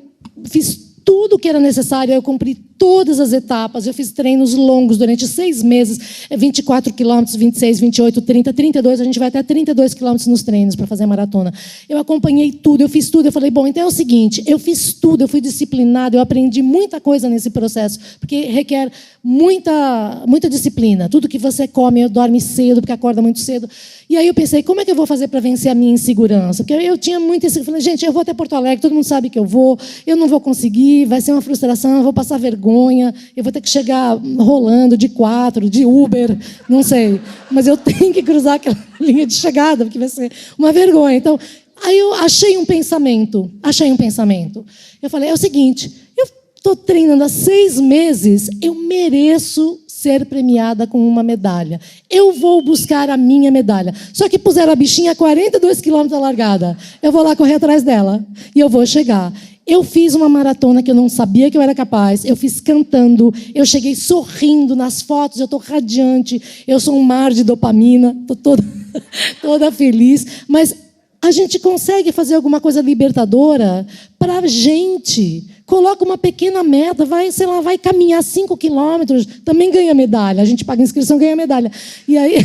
fiz tudo o que era necessário, eu cumpri todas as etapas, eu fiz treinos longos durante 6 meses, 24 quilômetros, 26, 28, 30, 32, a gente vai até 32 quilômetros nos treinos para fazer a maratona. Eu acompanhei tudo, eu fiz tudo, eu falei, bom, então é o seguinte, eu fiz tudo, eu fui disciplinada, eu aprendi muita coisa nesse processo, porque requer muita disciplina, tudo que você come, dorme cedo, porque acorda muito cedo. E aí eu pensei, como é que eu vou fazer para vencer a minha insegurança? Porque eu tinha muito insegurança, falei, gente, eu vou até Porto Alegre, todo mundo sabe que eu não vou conseguir, vai ser uma frustração, eu vou passar vergonha, eu vou ter que chegar rolando de 4, de Uber, não sei. Mas eu tenho que cruzar aquela linha de chegada, porque vai ser uma vergonha. Então, aí eu achei um pensamento. Eu falei, é o seguinte, eu estou treinando há 6 meses, eu mereço ser premiada com uma medalha. Eu vou buscar a minha medalha. Só que puseram a bichinha a 42 quilômetros da largada. Eu vou lá correr atrás dela e eu vou chegar. Eu fiz uma maratona que eu não sabia que eu era capaz. Eu fiz cantando. Eu cheguei sorrindo nas fotos. Eu estou radiante. Eu sou um mar de dopamina. Estou toda feliz. Mas a gente consegue fazer alguma coisa libertadora para a gente. Coloca uma pequena meta. Vai caminhar 5 quilômetros. Também ganha medalha. A gente paga inscrição, ganha medalha. E aí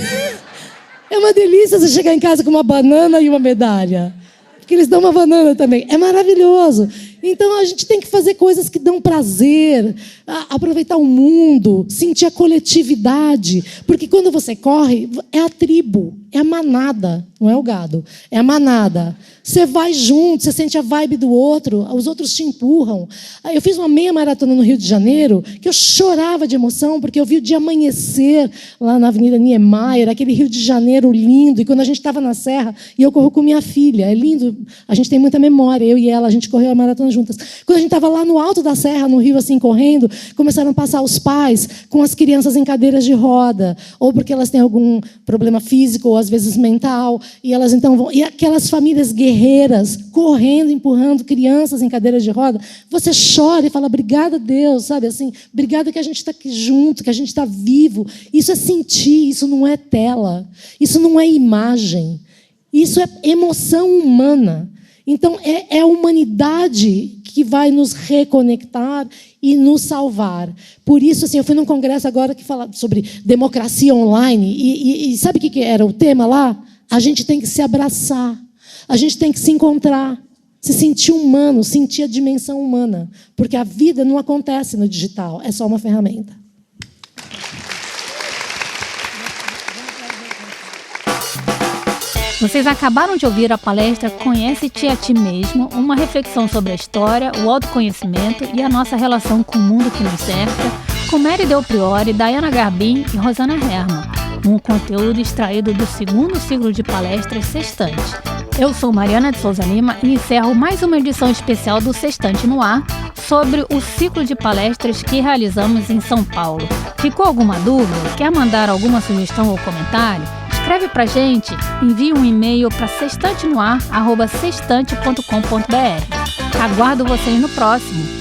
é uma delícia você chegar em casa com uma banana e uma medalha. Porque eles dão uma banana também. É maravilhoso. Então, a gente tem que fazer coisas que dão prazer, aproveitar o mundo, sentir a coletividade. Porque quando você corre, é a tribo, é a manada, não é o gado, é a manada. Você vai junto, você sente a vibe do outro, os outros te empurram. Eu fiz uma meia maratona no Rio de Janeiro, que eu chorava de emoção, porque eu vi o dia amanhecer lá na Avenida Niemeyer, aquele Rio de Janeiro lindo, e quando a gente estava na serra, e eu corro com minha filha, é lindo, a gente tem muita memória, eu e ela, a gente correu a maratona juntas. Quando a gente estava lá no alto da serra, no Rio, assim, correndo, começaram a passar os pais com as crianças em cadeiras de roda, ou porque elas têm algum problema físico, ou às vezes mental, e elas então vão... E aquelas famílias guerreiras, correndo, empurrando crianças em cadeiras de roda, você chora e fala, obrigada a Deus, sabe assim, obrigada que a gente está aqui junto, que a gente está vivo. Isso é sentir, isso não é tela, isso não é imagem, isso é emoção humana. Então, é a humanidade que vai nos reconectar e nos salvar. Por isso, assim, eu fui num congresso agora que fala sobre democracia online, e sabe o que era o tema lá? A gente tem que se abraçar, a gente tem que se encontrar. Se sentir humano, sentir a dimensão humana. Porque a vida não acontece no digital, é só uma ferramenta. Vocês acabaram de ouvir a palestra Conhece-te a Ti Mesmo, uma reflexão sobre a história, o autoconhecimento e a nossa relação com o mundo que nos cerca, com Mary Del Priore, Diana Garbim e Rosana Herman, um conteúdo extraído do 2º ciclo de palestras Sextante. Eu sou Mariana de Souza Lima e encerro mais uma edição especial do Sextante no Ar sobre o ciclo de palestras que realizamos em São Paulo. Ficou alguma dúvida? Quer mandar alguma sugestão ou comentário? Escreve pra gente, envie um e-mail para sextantenoar@sextante.com.br. Aguardo vocês no próximo.